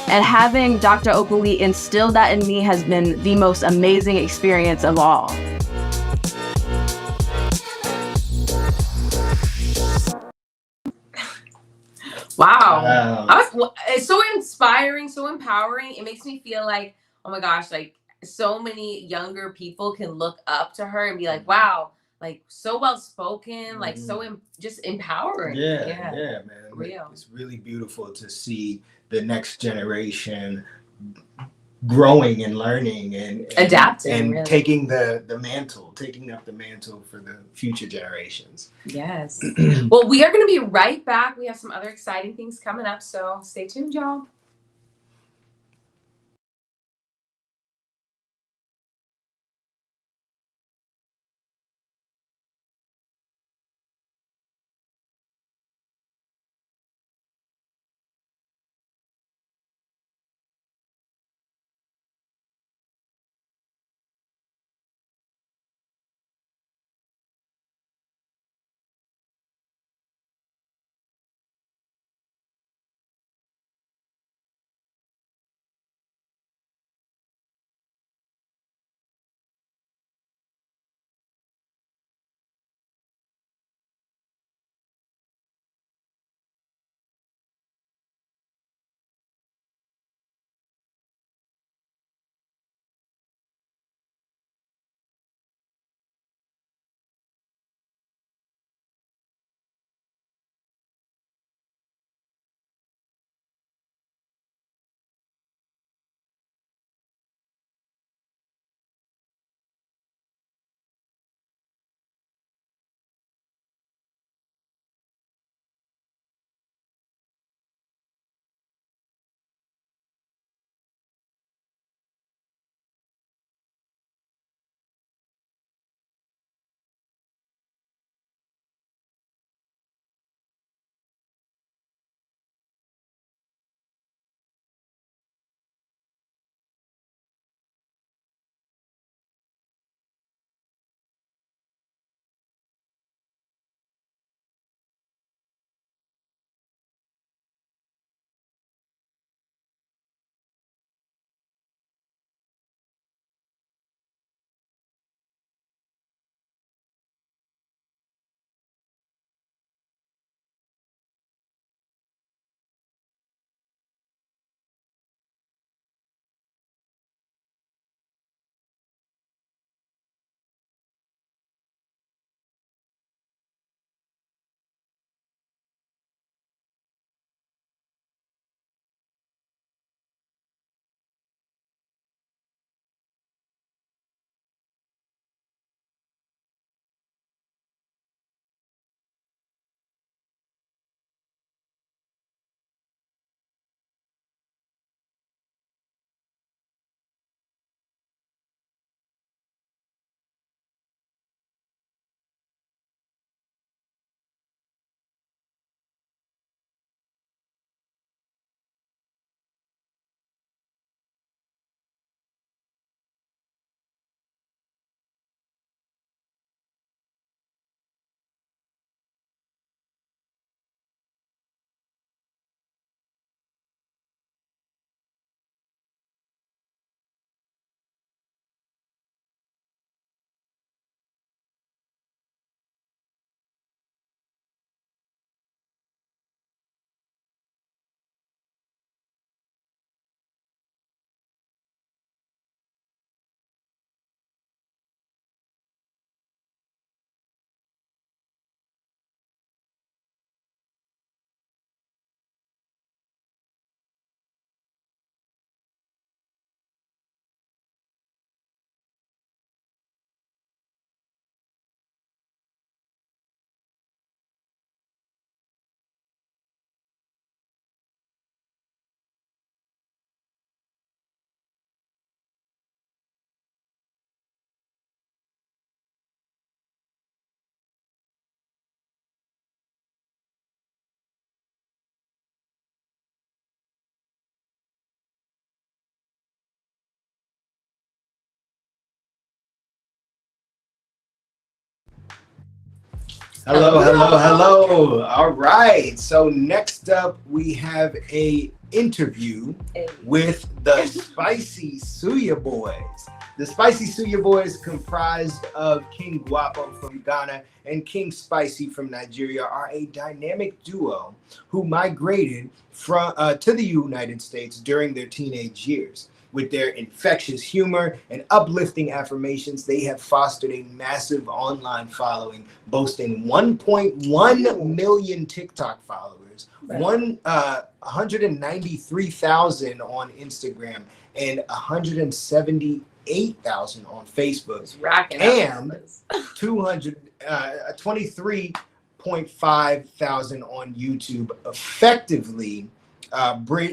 And having Dr. Opal Lee instill that in me has been the most amazing experience of all. Wow. It's so inspiring, so empowering. It makes me feel like, oh my gosh, like so many younger people can look up to her and be like, wow, like so well spoken, like so just empowering. Yeah, man. Real. It's really beautiful to see the next generation growing and learning and adapting and really. taking taking up the mantle for the future generations. Yes. Well, we are going to be right back. We have some other exciting things coming up, so stay tuned, y'all. Hello. All right. So next up, we have a interview with the Spicy Suya Boys. The Spicy Suya Boys, comprised of King Guapo from Ghana and King Spicy from Nigeria, are a dynamic duo who migrated from to the United States during their teenage years. With their infectious humor and uplifting affirmations, they have fostered a massive online following, boasting 1.1 million TikTok followers, 193,000 on Instagram, and 178,000 on Facebook, and 23.5 thousand on YouTube, effectively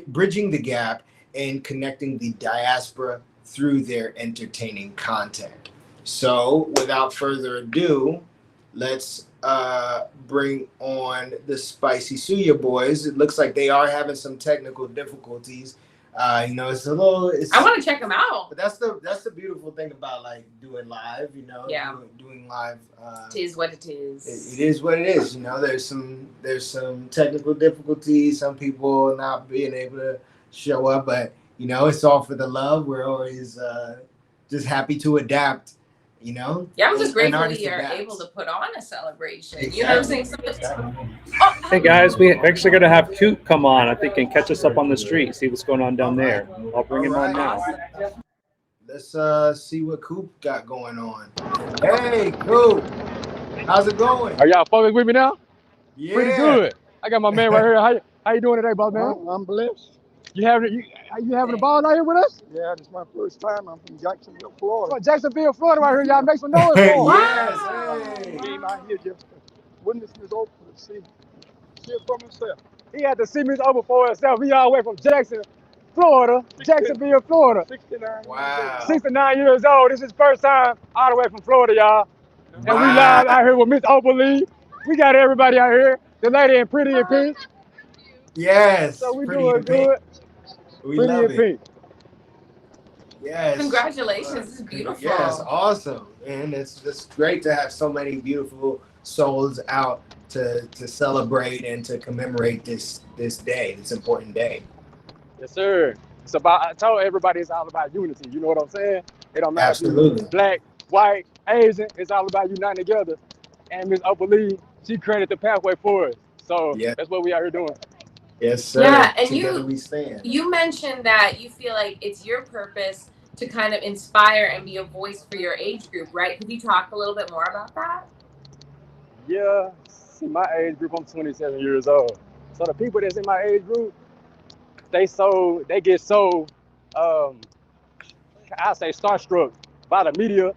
bridging the gap and connecting the diaspora through their entertaining content. So without further ado, let's bring on the Spicy Suya Boys. It looks like they are having some technical difficulties. It's a little. I want to check them out. But that's the beautiful thing about like doing live. Doing live. It is what it is. It is what it is. There's some technical difficulties. Some people not being able to show up, but it's all for the love. We're always just happy to adapt. I'm just grateful we are able to put on a celebration. Exactly. You know what I'm saying? Hey guys, we actually going to have Coop come on. I think and catch us up on the street, see what's going on down there. I'll bring him on now. Let's see what Coop got going on. Hey Coop, how's it going? Are y'all fucking with me now? Yeah. Pretty good. I got my man right here. How you doing today, boss man? I'm blessed. You having a ball out here with us? Yeah, this is my first time. I'm from Jacksonville, Florida. Oh, Jacksonville, Florida, right here. Y'all make some noise for him. Yes, hey. Came out here just to witness this open to see it for myself. He had to see me over for himself. He all the way from Jacksonville, Florida. 69 years old. This is his first time all the way from Florida, y'all. And we live out here with Miss Opal Lee. We got everybody out here. The lady in Pretty in Pink. Yes. So we doing good. We love it. Yes. Congratulations. This is beautiful. Yes, awesome. And it's great to have so many beautiful souls out to celebrate and to commemorate this day, this important day. Yes, sir. I told everybody it's all about unity. You know what I'm saying? It don't matter Absolutely. if you're black, white, Asian. It's all about uniting together. And Miss Opal Lee, she created the pathway for us. So that's what we out here doing. Yes, sir. Yeah, and Together we stand. You mentioned that you feel like it's your purpose to kind of inspire and be a voice for your age group, right? Could you talk a little bit more about that? Yeah. See, my age group, I'm 27 years old. So the people that's in my age group, they get so I say starstruck by the media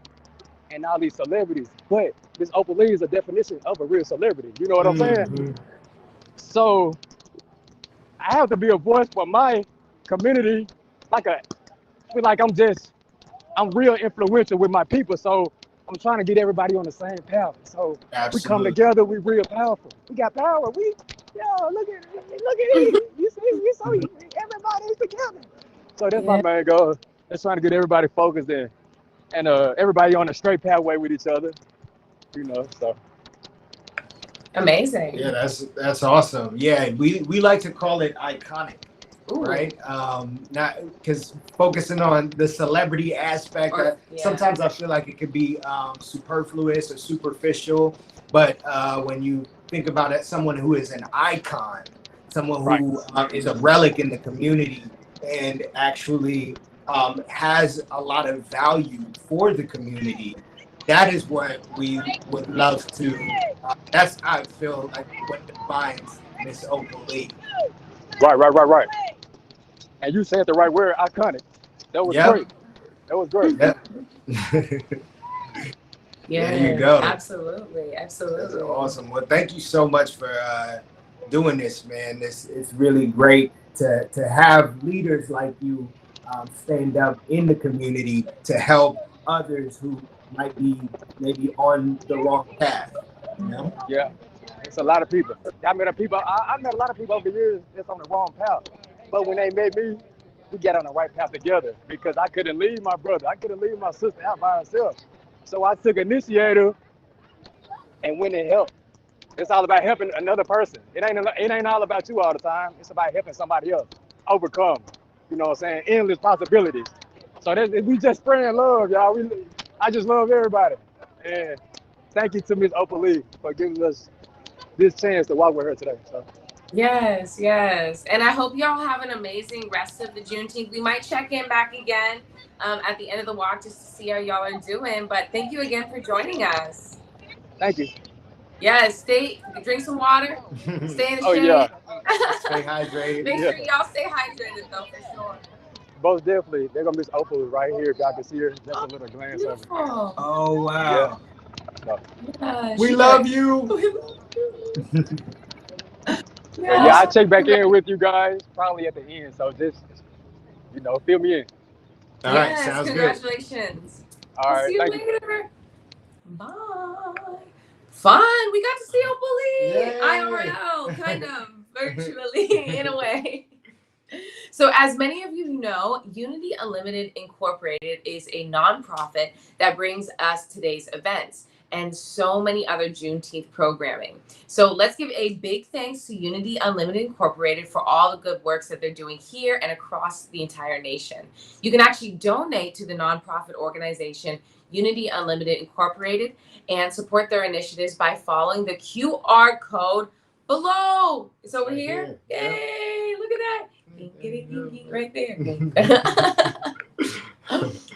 and all these celebrities. But Miss Opal Lee is a definition of a real celebrity. You know what I'm saying? So I have to be a voice for my community, I'm real influential with my people. So I'm trying to get everybody on the same path. So we come together, we real powerful. We got power. Look at it. You see, everybody's together. So that's my main goal. Just trying to get everybody focused in and everybody on a straight pathway with each other. So. Amazing. Yeah, that's awesome. Yeah, we like to call it iconic. Ooh. Right? Not because focusing on the celebrity aspect, sometimes I feel like it could be superfluous or superficial. But when you think about it, someone who is an icon, someone who is a relic in the community and actually has a lot of value for the community, that is what we would love to. That's how I feel like what defines Miss Opal Lee. Right. And you said the right word, iconic. That was great. That was great. There you go. Absolutely. That's awesome. Well, thank you so much for doing this, man. It's really great to have leaders like you stand up in the community to help others who might be maybe on the wrong path. Yeah. It's a lot of people. I met a lot of people over the years that's on the wrong path. But when they met me, we got on the right path together because I couldn't leave my brother. I couldn't leave my sister out by herself. So I took initiative and went and helped It's all about helping another person. It ain't all about you all the time. It's about helping somebody else overcome. You know what I'm saying? Endless possibilities. So we just spreading love, y'all. I just love everybody. And thank you to Miss Opal Lee for giving us this chance to walk with her today. So. Yes, yes. And I hope y'all have an amazing rest of the Juneteenth. We might check in back again at the end of the walk just to see how y'all are doing. But thank you again for joining us. Thank you. Yes, drink some water, stay in the shade. Oh, yeah. Stay hydrated. Make sure y'all stay hydrated, though, for sure. Most definitely. They're going to miss Opal right here. If y'all can see her, just a little glance of her. Oh, wow. Yeah. Yeah, We love you. Yeah, I check back in with you guys probably at the end. So just, fill me in. All right, sounds congratulations. All right, See you thank later. Bye. Fun. We got to see Opal Lee. IRL, kind of virtually in a way. So as many of you know, Unity Unlimited Incorporated is a nonprofit that brings us today's events and so many other Juneteenth programming. So let's give a big thanks to Unity Unlimited Incorporated for all the good works that they're doing here and across the entire nation. You can actually donate to the nonprofit organization Unity Unlimited Incorporated and support their initiatives by following the QR code below. It's over here. Yay, look at that. Right there.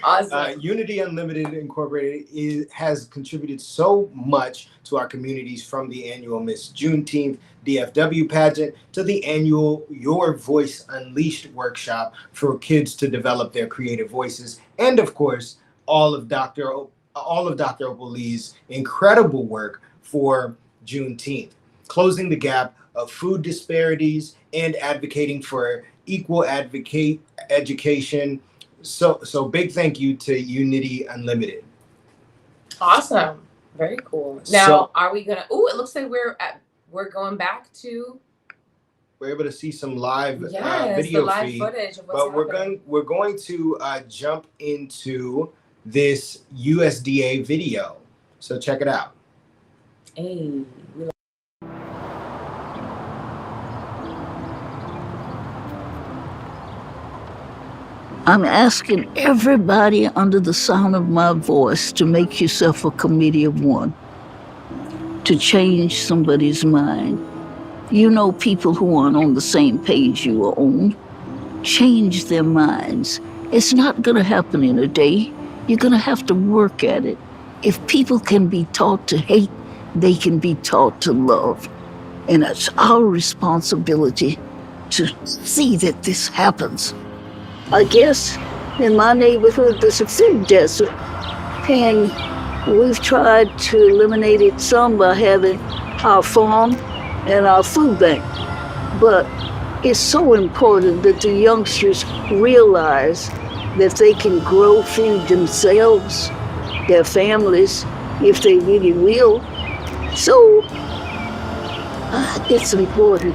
Awesome. Unity Unlimited Incorporated has contributed so much to our communities, from the annual Miss Juneteenth DFW pageant to the annual Your Voice Unleashed workshop for kids to develop their creative voices, and of course, all of Dr. Opal Lee's incredible work for Juneteenth, closing the gap of food disparities and advocating for equal education. So big thank you to Unity Unlimited. Awesome. Very cool. Now, are we gonna? Oh, it looks like we're going back to. We're able to see some live the video live feed, footage of what's but we're going to jump into this USDA video. So check it out. Hey. I'm asking everybody under the sound of my voice to make yourself a committee of one, to change somebody's mind. You know people who aren't on the same page you are on. Change their minds. It's not gonna happen in a day. You're gonna have to work at it. If people can be taught to hate, they can be taught to love. And it's our responsibility to see that this happens. I guess in my neighborhood there's a food desert, and we've tried to eliminate it some by having our farm and our food bank. But it's so important that the youngsters realize that they can grow food themselves, their families, if they really will. So it's important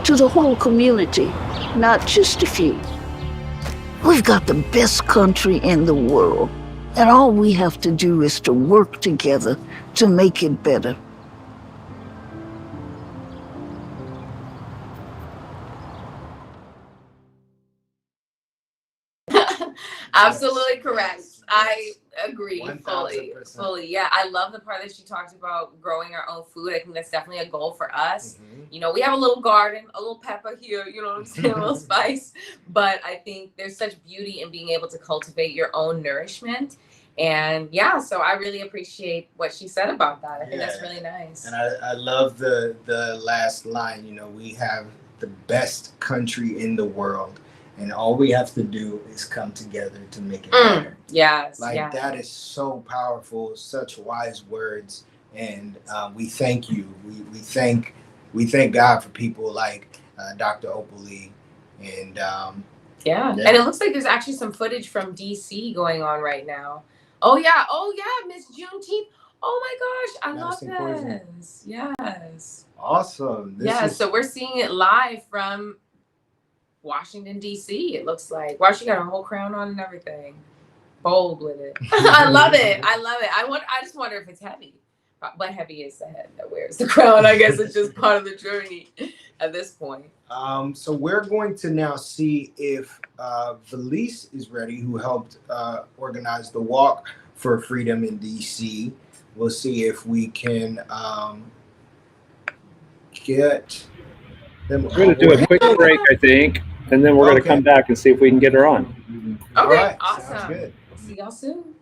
to the whole community, not just a few. We've got the best country in the world, and all we have to do is to work together to make it better. Absolutely correct. I agree 1000%. fully. Yeah, I love the part that she talked about growing our own food. I think that's definitely a goal for us. You know, we have a little garden, a little pepper here, you know what I'm saying, a little spice. But I think there's such beauty in being able to cultivate your own nourishment. And yeah, so I really appreciate what she said about that. I think that's really nice. And I love the last line, you know, we have the best country in the world, and all we have to do is come together to make it better. Yes. That is so powerful, such wise words. And we thank you. We thank God for people like Dr. Opal Lee. And and it looks like there's actually some footage from DC going on right now. Oh yeah, Miss Juneteenth. Oh my gosh, I love this. Yes. Awesome. So we're seeing it live from Washington DC. It looks like. Wow, she got her whole crown on and everything. Bold with it. I love it. I just wonder if it's heavy. But heavy is the head that wears the crown. I guess it's just part of the journey at this point. So we're going to now see if Valise is ready, who helped organize the walk for freedom in DC. We'll see if we can get them. We're going to do a quick break, I think, and then we're going to come back and see if we can get her on. Okay, All right, awesome. sounds good. See y'all soon.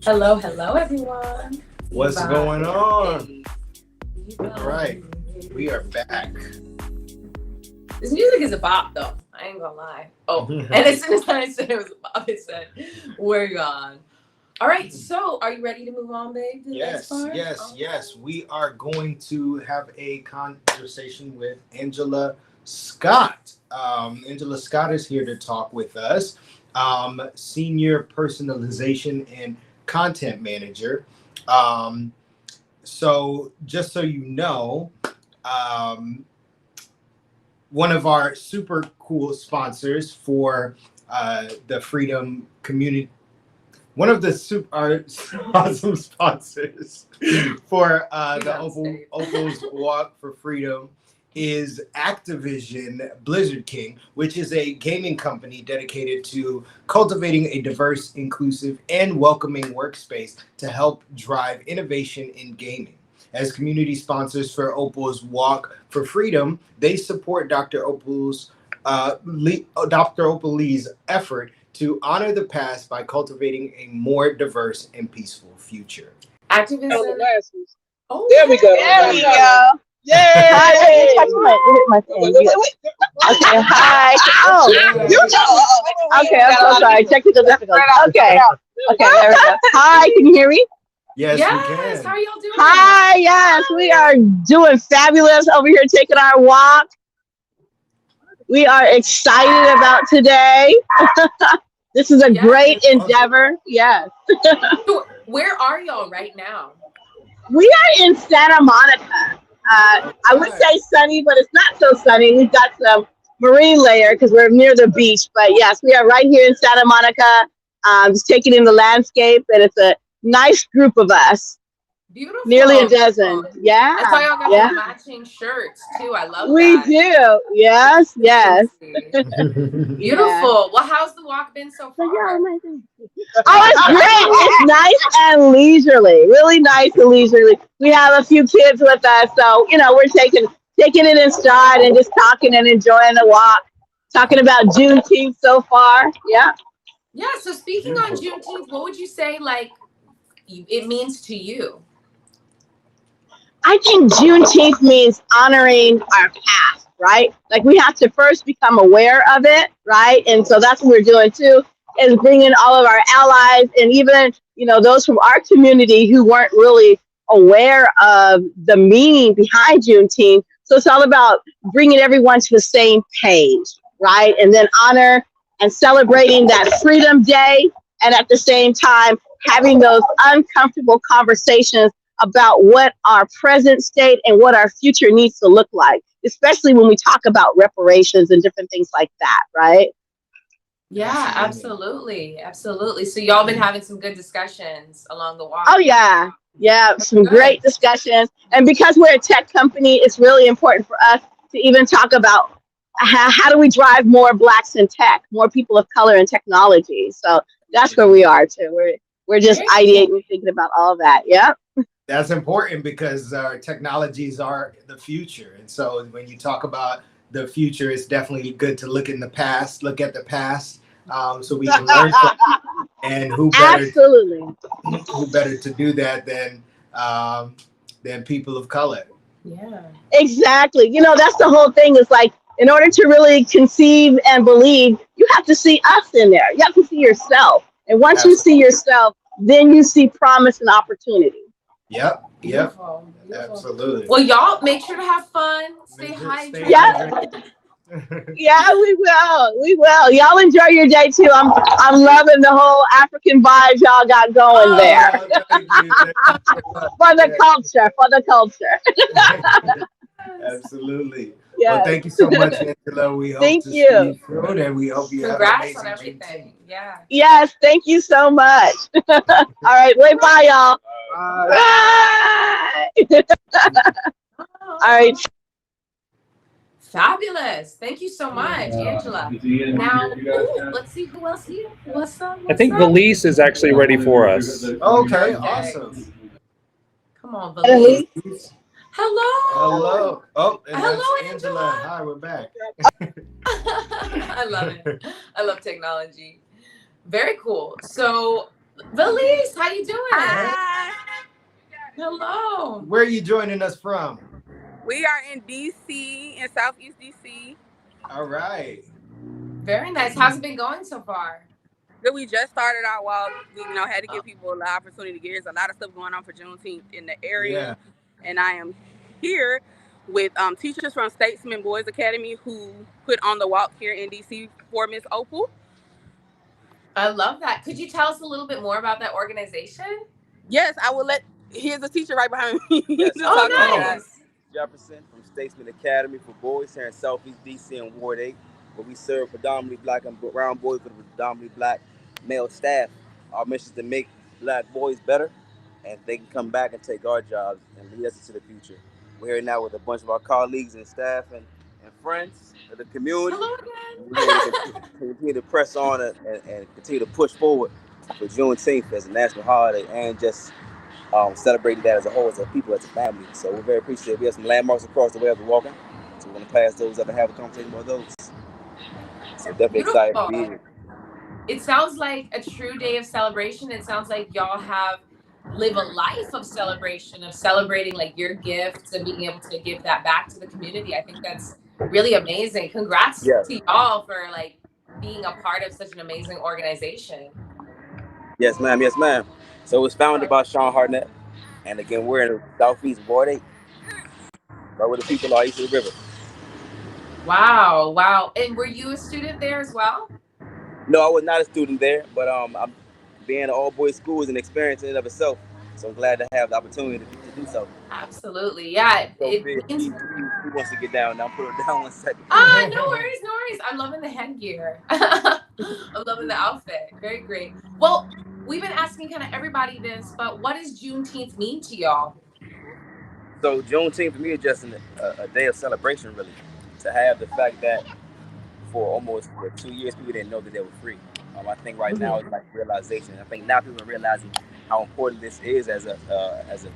Hello, everyone. What's going on? All right, we are back. This music is a bop, though. I ain't gonna lie. Oh, and as soon as I said it was a bop, it said, we're gone. All right, so are you ready to move on, babe? Yes. We are going to have a conversation with Angela Scott. Angela Scott is here to talk with us. Senior Personalization and Content Manager. So just so you know, one of our super cool sponsors for the Freedom Community, one of the our awesome sponsors for the Opal's Walk for Freedom is Activision Blizzard King, which is a gaming company dedicated to cultivating a diverse, inclusive, and welcoming workspace to help drive innovation in gaming. As community sponsors for Opal's Walk for Freedom, they support Dr. Opal Lee's effort to honor the past by cultivating a more diverse and peaceful future. Activision. Oh, there we go. There we go. Yay! Hi, my phone. Okay, hi. Oh, okay, I'm so sorry. Technical difficulty. Okay, there we go. Hi, can you hear me? Yes, yes, we can. how are y'all doing? Hi, yes, we are doing fabulous over here taking our walk. We are excited about today. This is a great endeavor. Yes. So where are y'all right now? We are in Santa Monica. I would say sunny, but it's not so sunny. We've got some marine layer because we're near the beach. But yes, we are right here in Santa Monica, just taking in the landscape, and it's a nice group of us. Beautiful. Nearly a dozen. Yeah. I saw y'all got yeah. the matching shirts too. I love We that. do. Yes, yes. Beautiful. Yeah. Well, how's the walk been so far? Oh, it's great. It's nice and leisurely. Really nice and leisurely. We have a few kids with us, so we're taking it in stride and just talking and enjoying the walk. Talking about Juneteenth so far. Yeah. Yeah. So speaking on Juneteenth, what would you say it means to you? I think Juneteenth means honoring our past, right? Like we have to first become aware of it, right? And so that's what we're doing too, is bringing all of our allies and even, those from our community who weren't really aware of the meaning behind Juneteenth. So it's all about bringing everyone to the same page, right? And then honor and celebrating that Freedom Day. And at the same time, having those uncomfortable conversations about what our present state and what our future needs to look like, especially when we talk about reparations and different things like that, right? Yeah, absolutely. Absolutely. So y'all been having some good discussions along the walk. Oh, yeah. Yeah, some great discussions. And because we're a tech company, it's really important for us to even talk about how do we drive more Blacks in tech, more people of color in technology. So that's where we are too. We're just ideating, thinking about all that. Yeah. That's important because our technologies are the future. And so when you talk about the future, it's definitely good to look at the past, so we can learn from it. And who better to do that than people of color? Yeah. Exactly. That's the whole thing is like, in order to really conceive and believe, you have to see us in there. You have to see yourself. And once you see yourself, then you see promise and opportunity. Yep. Beautiful. Absolutely. Well, y'all make sure to have fun. Stay hydrated. Yeah, we will. Y'all enjoy your day too. I'm loving the whole African vibes y'all got going there. For the culture. Absolutely. Yes. Well, thank you so much, Angela. We hope to see you soon, and we hope you have an amazing on everything. Yeah. Yes, thank you so much. All right, wait, bye, y'all. Bye. All right. Fabulous. Thank you so much, Angela. Now, let's see who else here. What's up? I think Valise is actually ready for us. Okay, awesome. Come on, Valise. Hello. Hello. Oh, and hello, that's Angela. Hi, we're back. I love it. I love technology. Very cool. So, Valise, how you doing? Hi. Hello. Where are you joining us from? We are in DC, in Southeast DC. All right. Very nice. How's it been going so far? Good. We just started our walk. We, had to give people the opportunity to get here. There's a lot of stuff going on for Juneteenth in the area. Yeah. And I am here with teachers from Statesman Boys Academy who put on the walk here in DC for Miss Opal. I love that. Could you tell us a little bit more about that organization? Yes, I will here's a teacher right behind me. Yes, nice. Jefferson from Statesman Academy for Boys here in Southeast DC and Ward 8, where we serve predominantly Black and brown boys with predominantly Black male staff. Our mission is to make Black boys better, and they can come back and take our jobs and lead us into the future. We're here now with a bunch of our colleagues and staff and friends of the community. Hello again. We're here to continue to press on and continue to push forward for Juneteenth as a national holiday and just celebrating that as a whole, as a people, as a family. So we're very appreciative. We have some landmarks across the way as we're walking. So we're going to pass those up and have a conversation about those. So definitely excited to be here. It sounds like a true day of celebration. It sounds like y'all live a life of celebration, of celebrating like your gifts and being able to give that back to the community. I think that's really amazing. Congrats to y'all for like being a part of such an amazing organization. Yes, ma'am. Yes, ma'am. So it was founded by Sean Hartnett, and again, we're in the Southeast Ward 8, right where the people are east of the river. Wow, wow. And were you a student there as well? No, I was not a student there, but I'm being an all boys school is an experience in and of itself. So I'm glad to have the opportunity to do so. Absolutely. Yeah. So It big, means he wants to get down. Now put her down 1 second. no worries, no worries. I'm loving the headgear. I'm loving the outfit. Very great. Well, we've been asking kind of everybody this, but what does Juneteenth mean to y'all? So Juneteenth for me is just a day of celebration, really. To have the fact that for almost 2 years, people didn't know that they were free. I think right now it's like realization. I think now people are realizing how important this is as a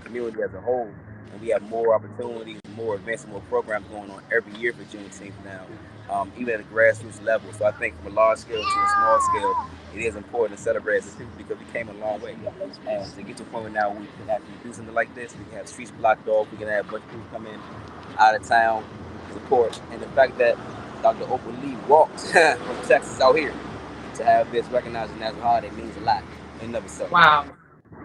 community as a whole, and we have more opportunities, more events, and more programs going on every year for Juneteenth now, even at a grassroots level. So I think from a large scale to a small scale, it is important to celebrate as a people because we came a long way. And to get to a point where now we can actually do something like this, we can have streets blocked off, we can have a bunch of people come in out of town to support, and the fact that Dr. Opal Lee walked from Texas out here to have this recognized as a holiday means a lot in and of itself. Wow.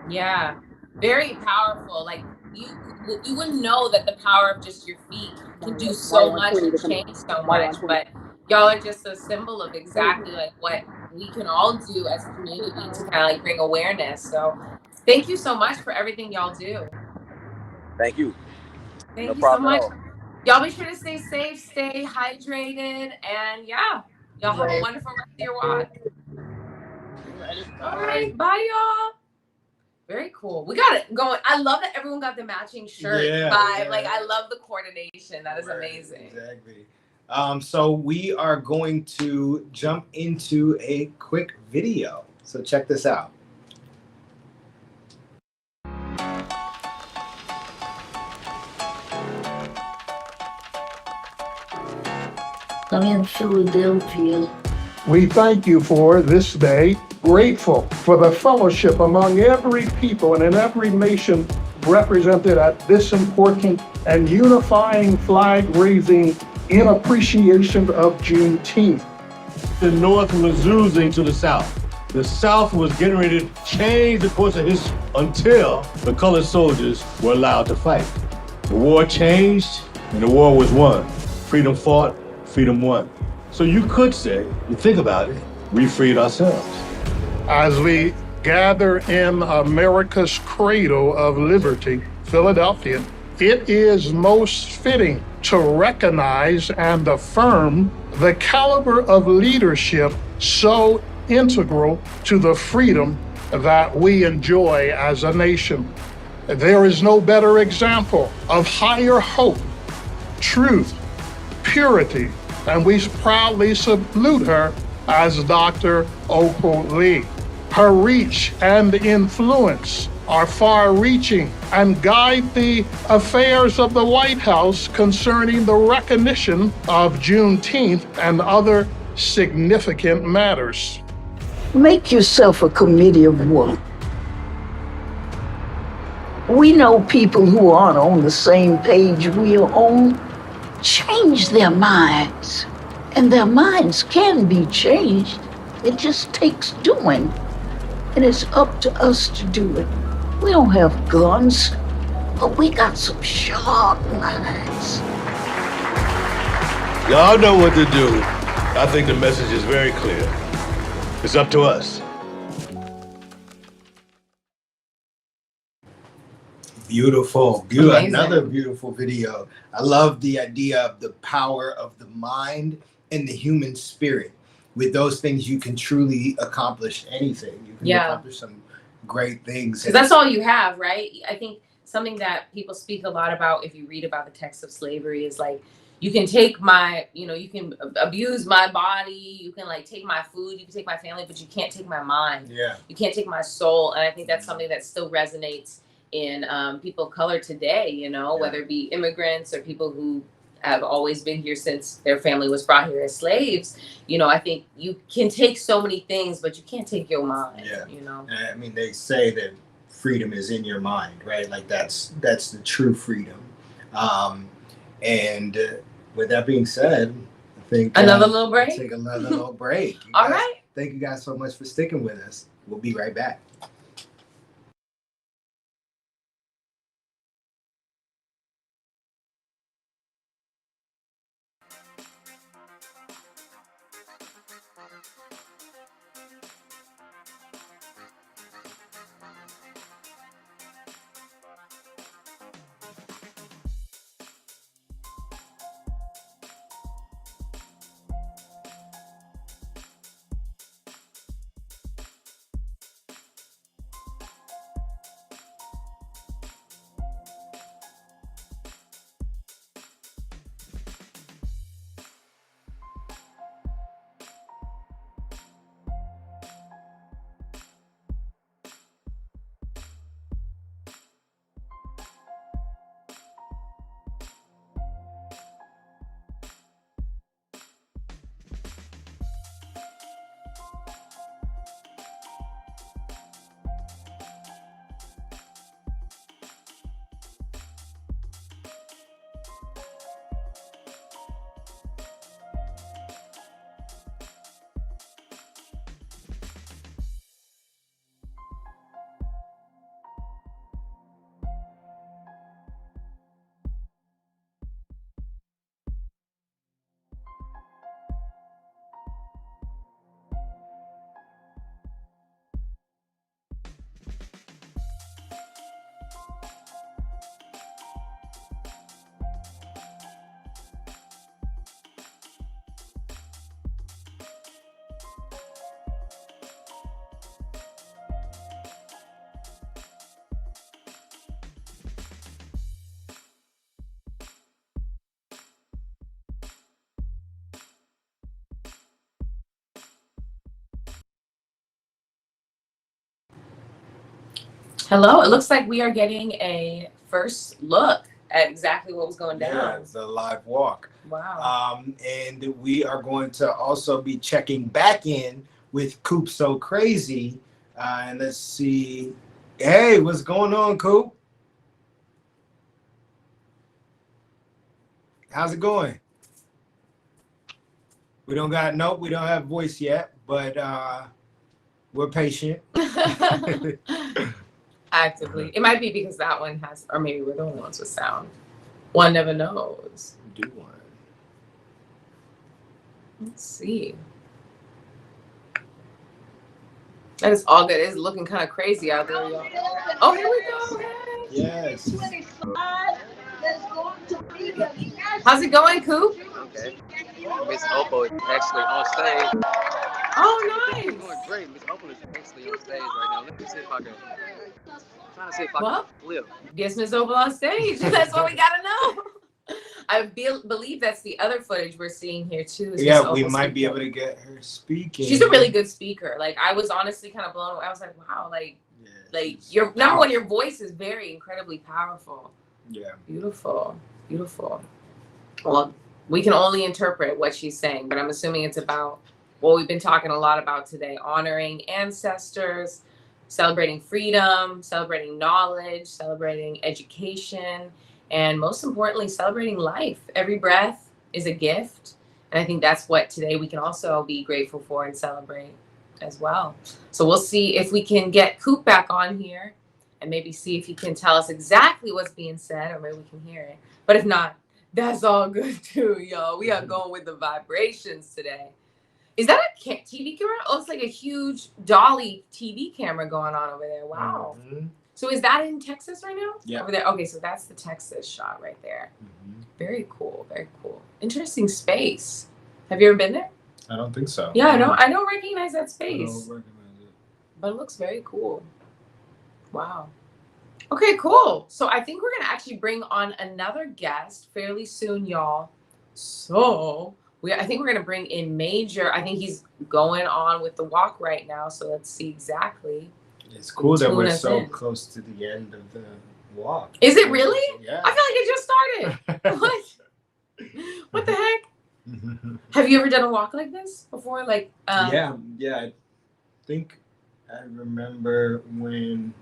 Yeah. Very powerful. Like you wouldn't know that the power of just your feet can do so much and change so much, but y'all are just a symbol of exactly like what we can all do as a community to kind of like bring awareness. So thank you so much for everything y'all do. Thank you. Thank No you so problem much. at all. Y'all be sure to stay safe, stay hydrated, and yeah, y'all have a wonderful rest of your walk. All right, bye y'all. Very cool. We got it going. I love that everyone got the matching shirt vibe. Yeah. Like I love the coordination. That is amazing. Exactly. So we are going to jump into a quick video. So check this out. I'm in Philadelphia. We thank you for this day, grateful for the fellowship among every people and in every nation represented at this important and unifying flag raising in appreciation of Juneteenth. The North was losing to the South. The South was getting ready to change the course of history until the colored soldiers were allowed to fight. The war changed and the war was won. Freedom fought, freedom won. So you could say, you think about it, we freed ourselves. As we gather in America's cradle of liberty, Philadelphia, it is most fitting to recognize and affirm the caliber of leadership so integral to the freedom that we enjoy as a nation. There is no better example of higher hope, truth, purity, and we proudly salute her as Dr. Opal Lee. Her reach and influence are far-reaching and guide the affairs of the White House concerning the recognition of Juneteenth and other significant matters. Make yourself a committee of one. We know people who aren't on the same page we are on. Change their minds. And their minds can be changed. It just takes doing. And it's up to us to do it. We don't have guns, but we got some sharp minds. Y'all know what to do. I think the message is very clear. It's up to us. Beautiful. Amazing. Another beautiful video. I love the idea of the power of the mind and the human spirit. With those things, you can truly accomplish anything. You can accomplish some great things. Because that's all you have, right? I think something that people speak a lot about if you read about the text of slavery is like, you can take my, you can abuse my body, you can like take my food, you can take my family, but you can't take my mind. Yeah. You can't take my soul. And I think that's something that still resonates in people of color today, whether it be immigrants or people who have always been here since their family was brought here as slaves. I think you can take so many things, but you can't take your mind. Yeah. I mean, they say that freedom is in your mind, right? Like that's the true freedom. And with that being said, I think another little break. Take another little break. All right. Thank you guys so much for sticking with us. We'll be right back. Hello, it looks like we are getting a first look at exactly what was going down. Yeah, it's a live walk. Wow. And we are going to also be checking back in with Coop So Crazy. And let's see. Hey, what's going on, Coop? How's it going? We don't have voice yet, but we're patient. Actively. It might be because that one has, or maybe we're the only ones with sound. One never knows. Do one. Let's see. That is all good. It's looking kind of crazy out there, y'all. Oh, here we go. Yes. How's it going, Coop? Okay. Miss Opal is actually on stage. Oh, nice. It's going great. Miss Opal is actually on stage right now. Let me see if I can. I'm trying to see if I can flip. Guess Miss Opal on stage. That's what we gotta know. I believe that's the other footage we're seeing here too. Yeah, we might be able to get her speaking. She's a really good speaker. Like, I was honestly kind of blown away. I was like, wow, like your number one, your voice is very incredibly powerful. Yeah. Beautiful. Beautiful. Well, we can only interpret what she's saying, but I'm assuming it's about what we've been talking a lot about today: honoring ancestors, celebrating freedom, celebrating knowledge, celebrating education, and most importantly, celebrating life. Every breath is a gift. And I think that's what today we can also be grateful for and celebrate as well. So we'll see if we can get Coop back on here and maybe see if he can tell us exactly what's being said, or maybe we can hear it. But if not, that's all good too, y'all. We are going with the vibrations today. Is that a TV camera? Oh, it's like a huge dolly TV camera going on over there. Wow. Mm-hmm. So is that in Texas right now? Yeah. Over there. Okay, so that's the Texas shot right there. Mm-hmm. Very cool. Very cool. Interesting space. Have you ever been there? I don't think so. Yeah, I don't recognize that space. I don't recognize it. But it looks very cool. Wow. Okay, cool. So I think we're gonna actually bring on another guest fairly soon, y'all. So I think we're gonna bring in Major. I think he's going on with the walk right now. So let's see exactly. It's cool that we're so close to the end of the walk. Is it really? Yeah. I feel like it just started. What the heck? Have you ever done a walk like this before? Like yeah. I think I remember when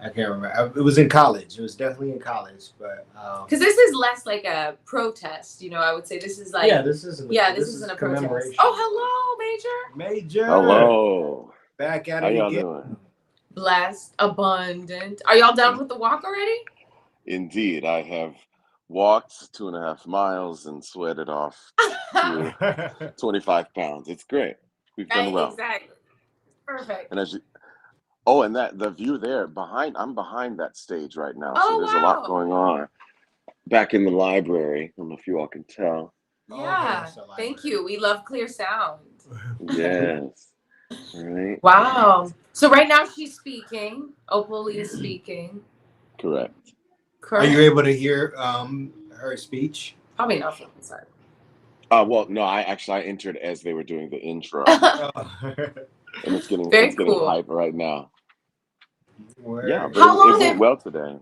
I can't remember. It was in college. It was definitely in college, but because this is less like a protest, you know. I would say this is like this isn't. This isn't a protest. Oh, hello, Major. Major. Hello. Back at How it y'all again. doing? Blessed, abundant. Are y'all done with the walk already? Indeed, I have walked 2.5 miles and sweated off 25 pounds. It's great. We've done well. Exactly. Perfect. And and that the view there I'm behind that stage right now. So there's a lot going on back in the library. I don't know if you all can tell. Yeah. Thank you. We love clear sound. Yes. All right. Wow. So right now she's speaking. Opal Lee is speaking. Correct. Are you able to hear her speech? Probably not from inside. Well, no, I entered as they were doing the intro. And it's getting hype right now. Yeah, but it went well today.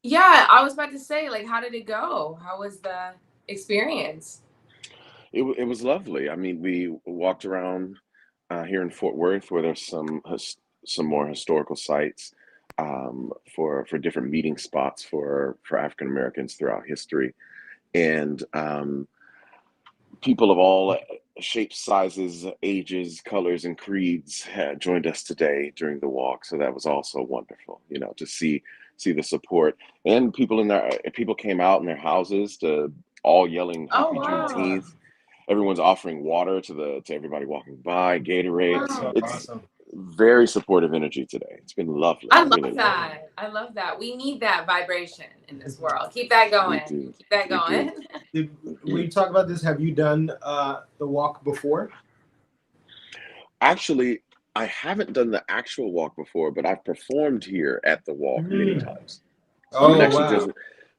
Yeah, I was about to say, like, how did it go? How was the experience? It was lovely. I mean, we walked around here in Fort Worth, where there's some more historical sites for different meeting spots for African Americans throughout history, and people of all shapes, sizes, ages, colors, and creeds had joined us today during the walk. So that was also wonderful, you know, to see the support, and people came out in their houses to all yelling Happy Juneteenth. Everyone's offering water to everybody walking by, Gatorade. It's very supportive energy today. It's been lovely. I love that. I love that. We need that vibration in this world. Keep that going. Keep that going. When you talk about this, have you done the walk before? Actually, I haven't done the actual walk before, but I've performed here at the walk many times.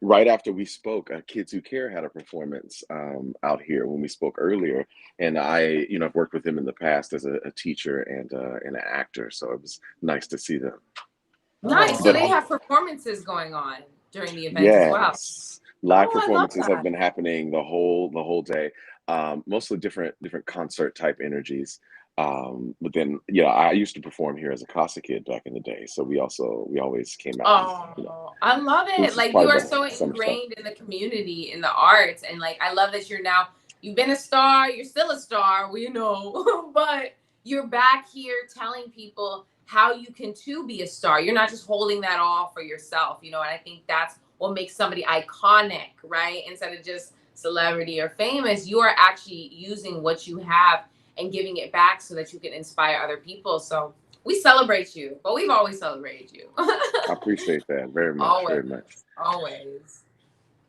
Right after we spoke, Kids Who Care had a performance out here when we spoke earlier, and I've worked with them in the past as a teacher and an actor, so it was nice to see them. Nice. So they have performances going on during the event as well. Live performances have been happening the whole day. Mostly different concert type energies. But then, I used to perform here as a Casa kid back in the day, so we always came out. I love it. Like, you are so ingrained in the community, in the arts, and like, I love that you've been a star, you're still a star, we know, but you're back here telling people how you can too be a star. You're not just holding that all for yourself, and I think that's what makes somebody iconic, right? Instead of just celebrity or famous, you are actually using what you have and giving it back so that you can inspire other people. So we celebrate you, but we've always celebrated you. I appreciate that very much. Always, very much. Always.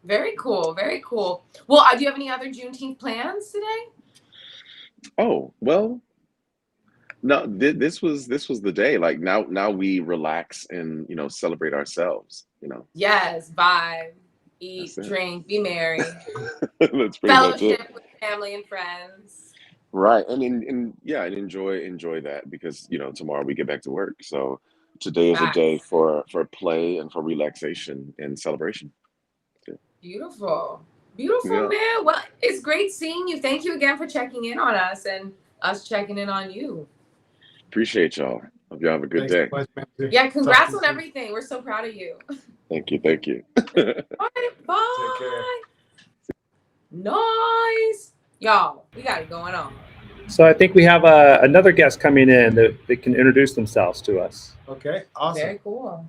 Very cool. Very cool. Well, do you have any other Juneteenth plans today? Oh, well, no, this was the day. Like now we relax and, celebrate ourselves, Yes, vibe, eat, drink, be merry. That's pretty much it. Fellowship with family and friends. Right. And enjoy that, because, tomorrow we get back to work. So today is a day for play and for relaxation and celebration. Yeah. Beautiful, man. Well, it's great seeing you. Thank you again for checking in on us and us checking in on you. Appreciate y'all. Hope y'all have a good day. Yeah, congrats on everything. We're so proud of you. Thank you. All right, bye. Take care. Nice. Y'all, we got it going on. So I think we have another guest coming in that they can introduce themselves to us. Okay, awesome. Very cool.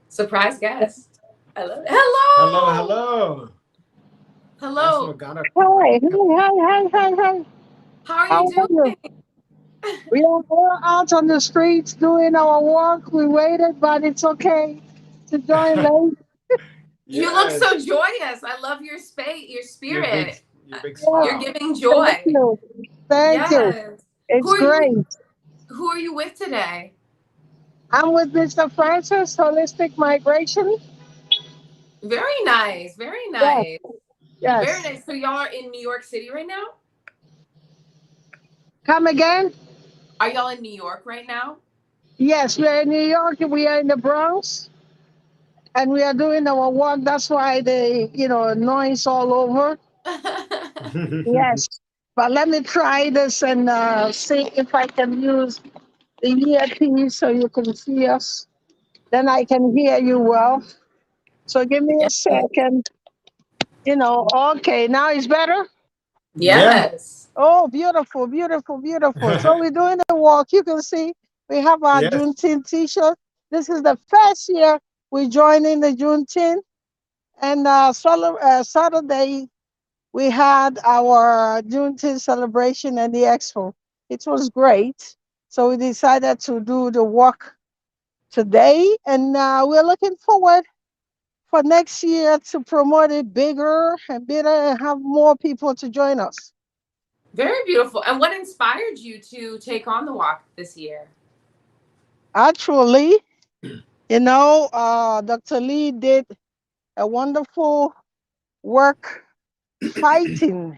Surprise guest. I love it. Hello. Hello. Hi. How are you doing? We are all out on the streets doing our work. We waited, but it's okay to join late. You look so joyous. I love your spirit. You're giving joy. Thank you. It's great. Who are you with today? I'm with Mr. Francis, Holistic Migration. Very nice. Very nice. Yes. Very nice. So y'all are in New York City right now? Come again? Are y'all in New York right now? Yes, we are in New York. We are in the Bronx. And we are doing our work. That's why they, noise all over. Yes. But let me try this and see if I can use the earpiece so you can see us. Then I can hear you well. So give me a second. Okay, now it's better? Yes. Oh, beautiful, beautiful, beautiful. So we're doing the walk. You can see we have our Juneteenth t-shirt. This is the first year we're joining the Juneteenth. And Saturday, we had our Juneteenth celebration and the expo. It was great. So we decided to do the walk today. And we're looking forward for next year to promote it bigger and better and have more people to join us. Very beautiful. And what inspired you to take on the walk this year? Actually, Dr. Lee did a wonderful work fighting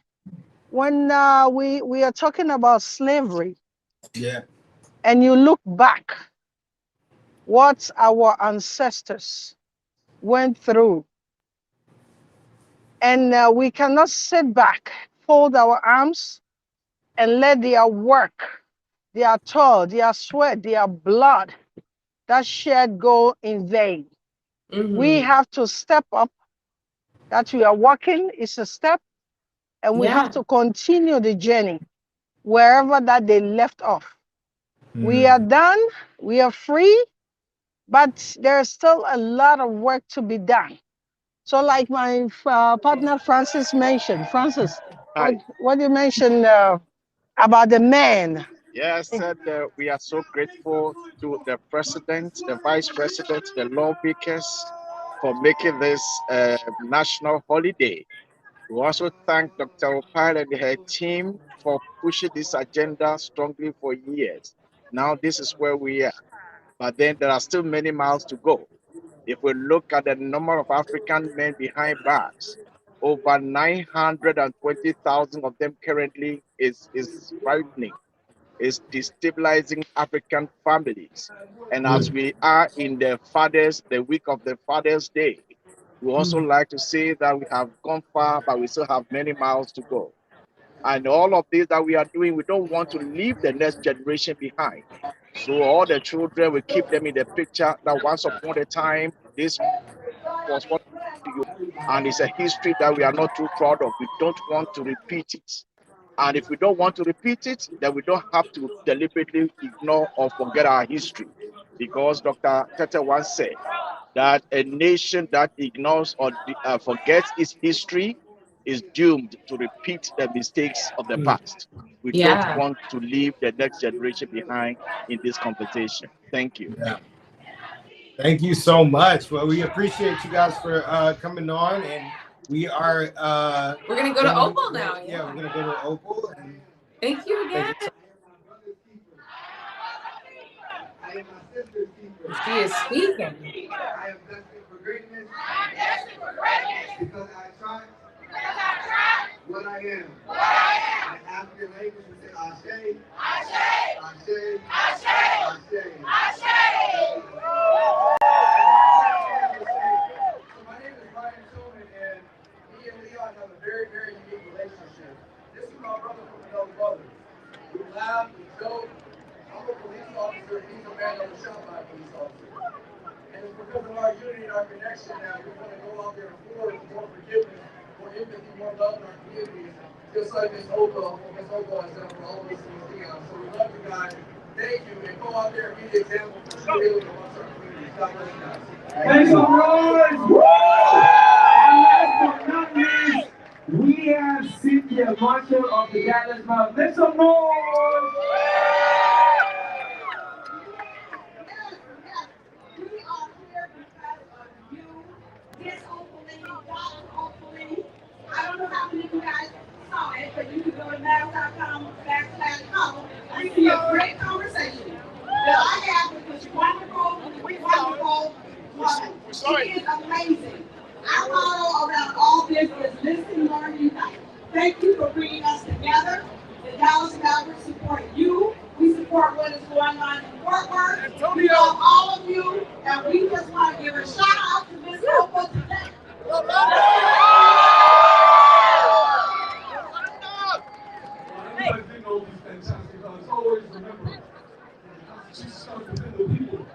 when we are talking about slavery. Yeah. And you look back what our ancestors went through. And we cannot sit back, fold our arms, and let their work, their toil, their sweat, their blood, that shed go in vain. We have to step up. That we are walking is a step, and we have to continue the journey wherever that they left off. We are done, we are free, but there's still a lot of work to be done. So like my partner Francis mentioned, Francis, what you mentioned about the man. Yeah, I said we are so grateful to the president, the vice president, the lawmakers for making this national holiday. We also thank Dr. Opal and her team for pushing this agenda strongly for years. Now this is where we are. But then there are still many miles to go. If we look at the number of African men behind bars, over 920,000 of them currently is frightening. Is destabilizing African families. And as we are in the week of the Father's Day, we also like to say that we have gone far, but we still have many miles to go. And all of this that we are doing, we don't want to leave the next generation behind. So all the children, we keep them in the picture that once upon a time, this was what you, and it's a history that we are not too proud of. We don't want to repeat it. And if we don't want to repeat it, then we don't have to deliberately ignore or forget our history. Because Dr. Tete once said that a nation that ignores or forgets its history is doomed to repeat the mistakes of the past. We don't want to leave the next generation behind in this conversation. Thank you. Yeah. Thank you so much. Well, we appreciate you guys for coming on, and we are we're gonna go to Opal now. Yeah, we're gonna go to Opal. And thank you again. She is speaking. I am destined for greatness. I am destined for greatness. Because I try what I am. What I am. In African language, we say Ashe. Ashe. Ashe. Ashe. Ashe. Ashe. So my name is Brian Tillman, and me and Leon have a very, very unique relationship. This is my brother from another brother. We laugh, we joke. I'm a police officer, he's a man that was shot by a police officer. And it's because of our unity and our connection that we want to go out there and forward more forgiveness, more empathy, more love in our communities. Just like Ms. Opal has done for all of us in the Leon. So we love you guys. Thank you. And go out there and be the example for true healing amongst our communities. God bless you guys. Thanks so much. And last but not least, we have Cynthia Marshall of the Dallas Mob. Make some noise. I don't know how many of you guys saw it, but you can go to mass.com/home. You see a great conversation that I had with this wonderful woman. She is amazing. Our motto around all this is listen, learn, unite. Thank you for bringing us together. The Dallas Mavericks support you. We support what is going on in Fort Worth. We love all of you, and we just want to give a shout out to Ms. Opal today. Everybody knows these fantastic colors. Always remember, she starts with the people.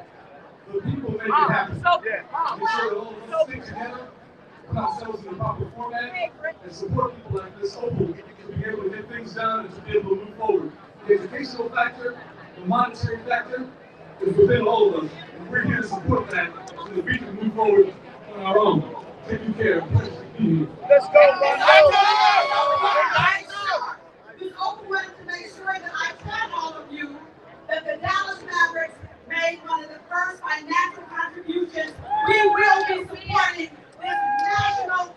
The people make it happen. and support people like this Opal to be able to get things done and to be able to move forward. The educational factor, the monetary factor is within all of us. And we're here to support that so that we can move forward on our own. Taking care of places to be here. Let's go, Rondo! This Opal wanted to make sure that I tell all of you that the Dallas Mavericks made one of the first financial contributions. We will be supporting this national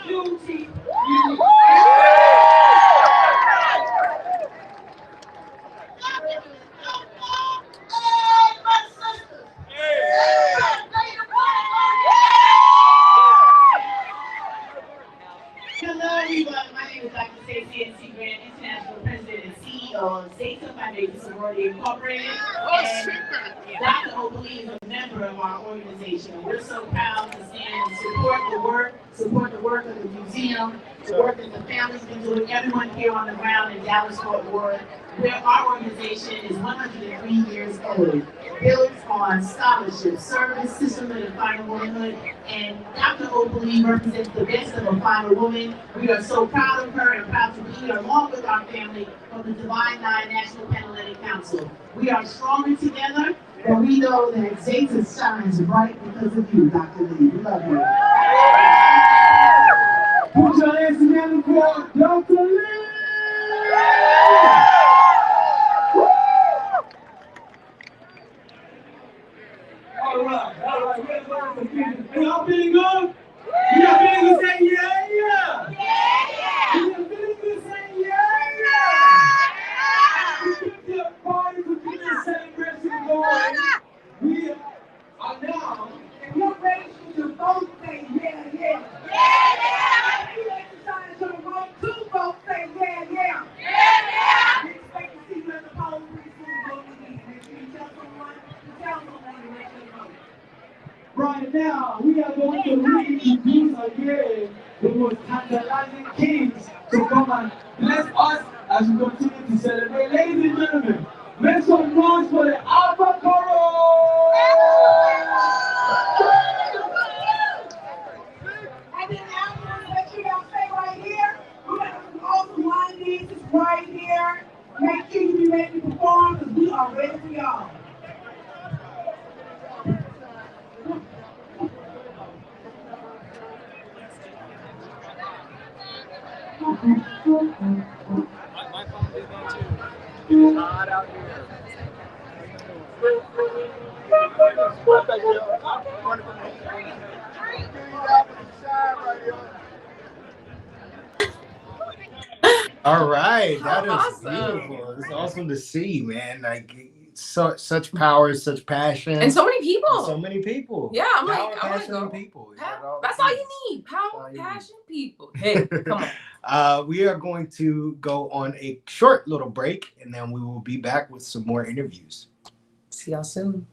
Juneteenth music. Hello, everyone. My name is Dr. Stacey Grant, International President and CEO of Zeta Foundation Sorority Incorporated. And Dr. Opal Lee is a member of our organization. We're so proud to stand and support the work of the museum, the work that the family's been doing, everyone here on the ground in Dallas Fort Worth, where our organization is 103 years old, built on scholarship, service, sisterhood, and final womanhood. And Dr. Opal Lee represents the best of a final woman. We are so proud of her and proud to be here along with our family from the Divine Nine National Panhellenic Council. We are stronger together, but we know that Zeta shines bright because of you, Dr. Lee. We love you. Put your hands together for Dr. Lee! All right, we're going to y'all feeling good? Y'all feeling good? Say yeah, yeah! Yeah! Y'all feeling good? Say yeah, yeah! We keep the party, we keep the celebration going. We are now, if you're ready to vote, say yeah, yeah! Yeah! If you exercise your vote to vote, say yeah, yeah! Yeah! We expect to see you at the polls pretty soon, vote with me. Make sure you tell someone to make sure vote. Right now, we are going to reintroduce again the most tantalizing kings to come and bless us as we continue to celebrate. Ladies and gentlemen, make some noise for the Alpha Chorus! And then after that, you gotta stay right here. We got some awesome line dances right here. Make sure you be ready to perform because we are ready for y'all. It's hot out here. All right, that is Awesome. beautiful. It's awesome to see, man. Like such power, such passion, And so many people. And so many people. Yeah, I'm Power, like, I want to passion, go. and people. That's all you need. Power, passion, people. Hey, come on. We are going to go on a short little break, and then we will be back with some more interviews. See y'all soon.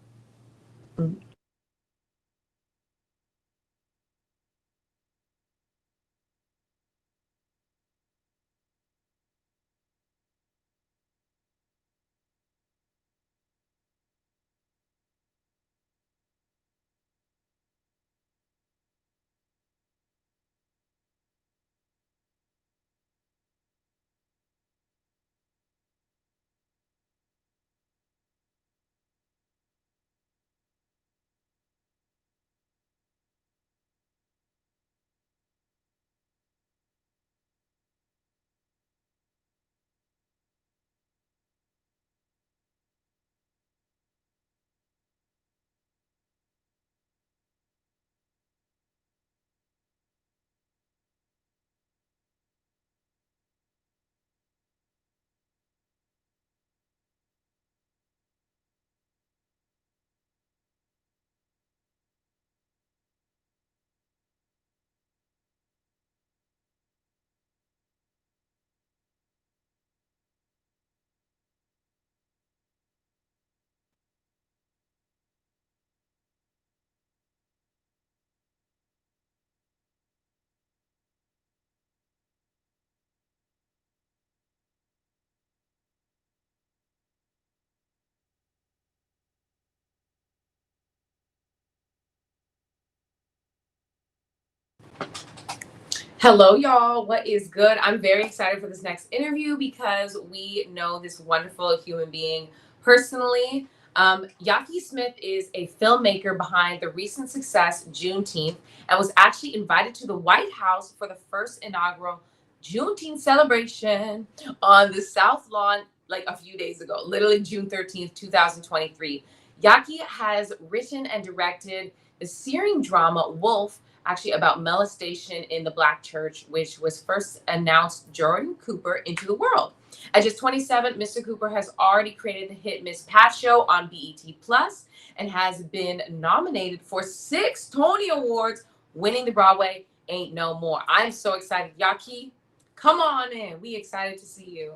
Hello, y'all. What is good? I'm very excited for this next interview because we know this wonderful human being personally. Yaki Smith is a filmmaker behind the recent success Juneteenth and was actually invited to the White House for the first inaugural Juneteenth celebration on the South Lawn like a few days ago, literally June 13th, 2023. Yaki has written and directed the searing drama Wolf, actually about molestation in the Black church, which was first announced Jordan Cooper into the world. At just 27, Mr. Cooper has already created the hit Miss Pat show on BET Plus and has been nominated for 6 Tony Awards, winning the Broadway Ain't No More. I'm so excited. Yaki, come on in. We excited to see you.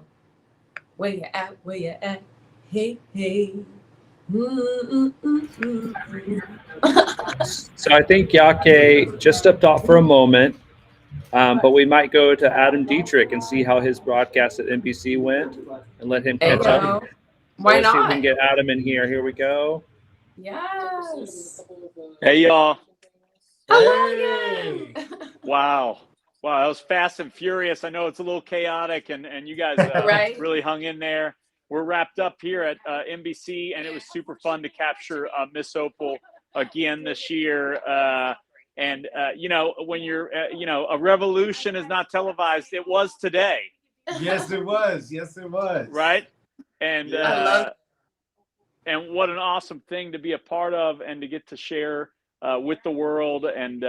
Where you at? Where you at? Hey, hey. So I think Yaki just stepped off for a moment, but we might go to Adam Dietrich and see how his broadcast at NBC went and let him catch up. Why Let's see if we not? can get Adam in here. Here we go. Yes. Hey, y'all. Hello again. Wow. Wow, that was fast and furious. I know it's a little chaotic, and you guys Right. really hung in there. We're wrapped up here at NBC, and it was super fun to capture Miss Opal again this year. You know, when you're, you know, a revolution is not televised. It was today. Yes, it was. Yes, it was. Right? And Yeah. and what an awesome thing to be a part of and to get to share with the world. And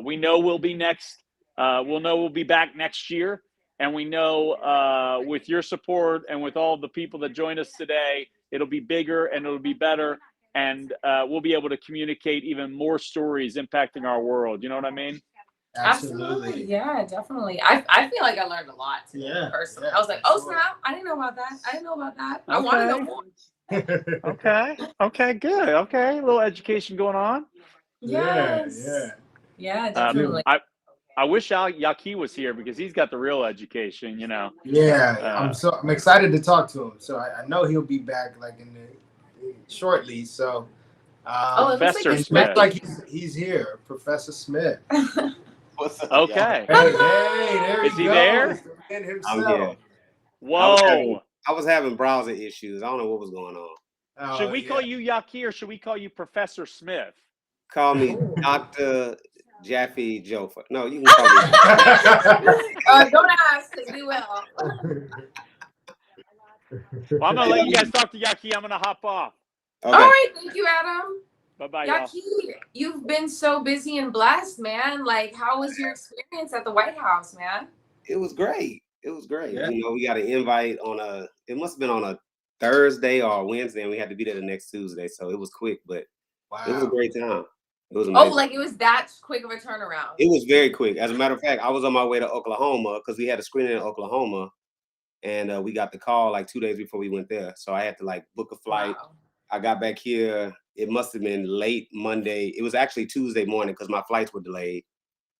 we know we'll be next. We'll know we'll be back next year. And we know with your support and with all the people that joined us today, it'll be bigger and it'll be better. And we'll be able to communicate even more stories impacting our world. You know what I mean? Absolutely. Yeah, definitely. I feel like I learned a lot today, personally. I was like, oh, snap. I didn't know about that. I didn't know about that. I want to know more. Okay, good. Okay, a little education going on. Yes. Yeah, definitely. I wish Yaki was here because he's got the real education, you know. Yeah, I'm excited to talk to him. So I know he'll be back like shortly. So Professor it Smith. looks like he's here, Professor Smith. What's up? Okay. Hey, there Is he goes. there? The man himself. I'm here. Whoa. I was having browser issues. I don't know what was going on. Should we call you Yaki or should we call you Professor Smith? Call me Dr. Jaffe Jofa. No, you can call me. Don't ask, because we will. Well, I'm gonna let you guys talk to Yaki. I'm gonna hop off. Okay. All right, thank you, Adam. Bye-bye, y'all. Yaki, you've been so busy and blessed, man. Like, how was your experience at the White House, man? It was great. It was great. Yeah. You know, we got an invite it must have been on a Thursday or a Wednesday, and we had to be there the next Tuesday. So it was quick, but it was a great time. It was amazing. Oh, like it was that quick of a turnaround. It was very quick. As a matter of fact, I was on my way to Oklahoma because we had a screening in Oklahoma, and we got the call like 2 days before we went there. So I had to like book a flight. Wow. I got back here. It must have been late Monday. It was actually Tuesday morning because my flights were delayed.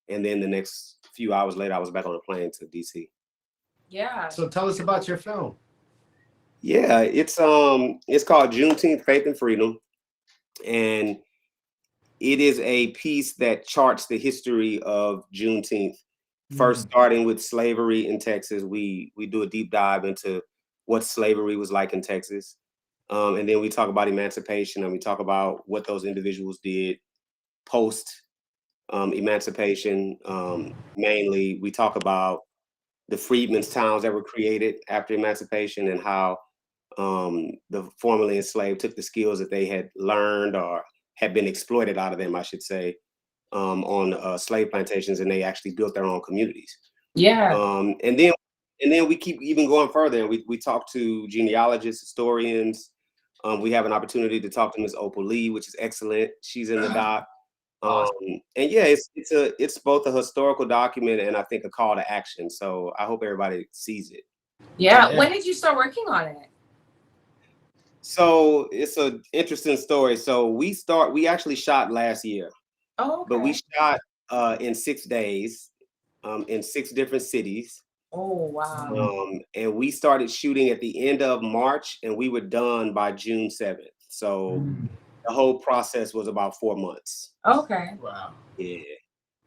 And then the next few hours later, I was back on a plane to DC. Yeah. So tell us about your film. Yeah, it's called Juneteenth, Faith and Freedom. And it is a piece that charts the history of Juneteenth. First, starting with slavery in Texas, we do a deep dive into what slavery was like in Texas. And then we talk about emancipation, and we talk about what those individuals did post emancipation. Mainly, we talk about the freedmen's towns that were created after emancipation and how the formerly enslaved took the skills that they had learned or had been exploited out of them, I should say, on slave plantations, and they actually built their own communities. Yeah. And then we keep even going further, and we talk to genealogists, historians. We have an opportunity to talk to Miss Opal Lee, which is excellent. She's in the doc. And yeah, it's both a historical document and I think a call to action. So I hope everybody sees it. Yeah. When did you start working on it? So it's an interesting story. So we actually shot last year. Oh, okay. But we shot in 6 days, in 6 different cities. Oh, wow. And we started shooting at the end of March, and we were done by June 7th. So the whole process was about 4 months. Okay. Wow. Yeah.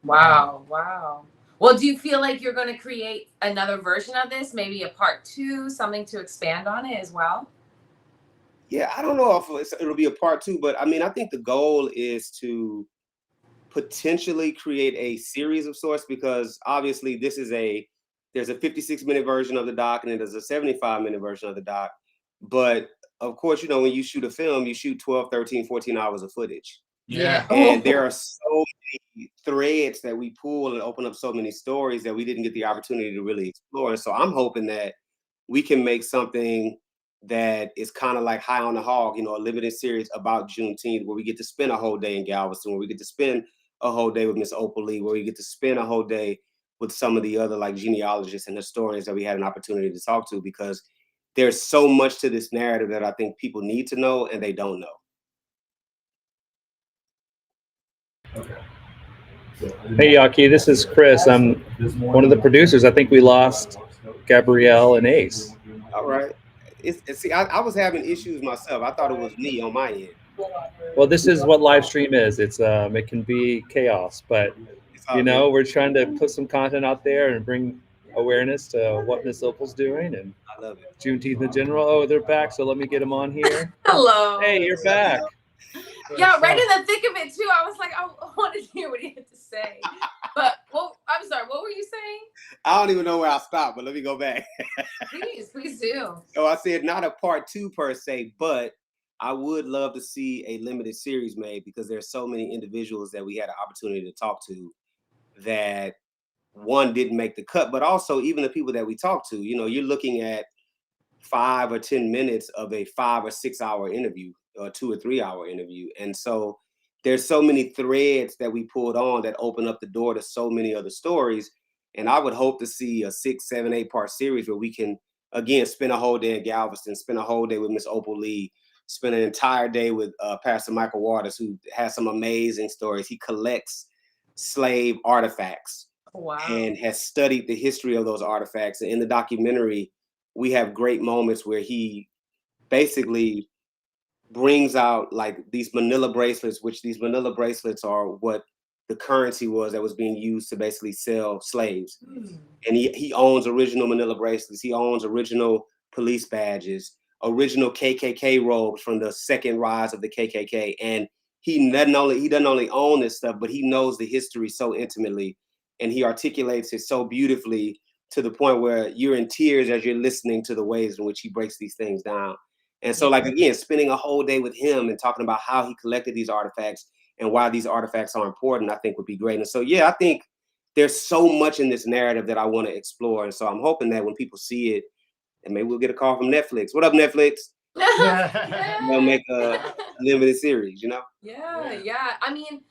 Wow. Well, do you feel like you're going to create another version of this, maybe a part 2, something to expand on it as well? Yeah, I don't know if it'll be a part 2, but I mean, I think the goal is to potentially create a series of sorts, because obviously there's a 56-minute version of the doc and then there's a 75-minute version of the doc. But of course, you know, when you shoot a film, you shoot 12, 13, 14 hours of footage. Yeah. And there are so many threads that we pull and open up so many stories that we didn't get the opportunity to really explore. And so I'm hoping that we can make something that is kind of like High on the Hog, you know, a limited series about Juneteenth, where we get to spend a whole day in Galveston, where we get to spend a whole day with Miss Opal Lee, where we get to spend a whole day with some of the other like genealogists and historians that we had an opportunity to talk to, because there's so much to this narrative that I think people need to know and they don't know. Hey, Yaki, this is Chris. I'm one of the producers. I think we lost Gabrielle and Ace. All right. See, I was having issues myself. I thought it was me on my end. Well, this is what live stream is. It's it can be chaos, but you know, we're trying to put some content out there and bring awareness to what Miss Opal's doing, and I love it. Juneteenth in general. Oh, they're back, so let me get them on here. Hello. Hey, you're back. Yeah, right in the thick of it too. I was like, I wanted to hear what he had to say. But well, I'm sorry, what were you saying? I don't even know where I stopped, but let me go back. Please do. So I said not a part 2 per se, but I would love to see a limited series made, because there's so many individuals that we had an opportunity to talk to that one didn't make the cut, but also even the people that we talked to, you know, you're looking at 5 or 10 minutes of a 5 or 6 hour interview, or 2 or 3 hour interview. And so there's so many threads that we pulled on that open up the door to so many other stories. And I would hope to see a 6, 7, 8 part series where we can, again, spend a whole day in Galveston, spend a whole day with Miss Opal Lee, spend an entire day with Pastor Michael Waters, who has some amazing stories. He collects slave artifacts. Wow. And has studied the history of those artifacts. And in the documentary, we have great moments where he basically brings out like these manila bracelets, which these manila bracelets are what the currency was that was being used to basically sell slaves. And he owns original manila bracelets. He owns original police badges, original KKK robes from the second rise of the KKK. And he doesn't only own this stuff, but he knows the history so intimately, and he articulates it so beautifully to the point where you're in tears as you're listening to the ways in which he breaks these things down. And so, like, again, spending a whole day with him and talking about how he collected these artifacts and why these artifacts are important, I think would be great. And so, yeah, I think there's so much in this narrative that I want to explore. And so I'm hoping that when people see it, and maybe we'll get a call from Netflix. What up, Netflix? They'll make a limited series, you know? Yeah. I mean,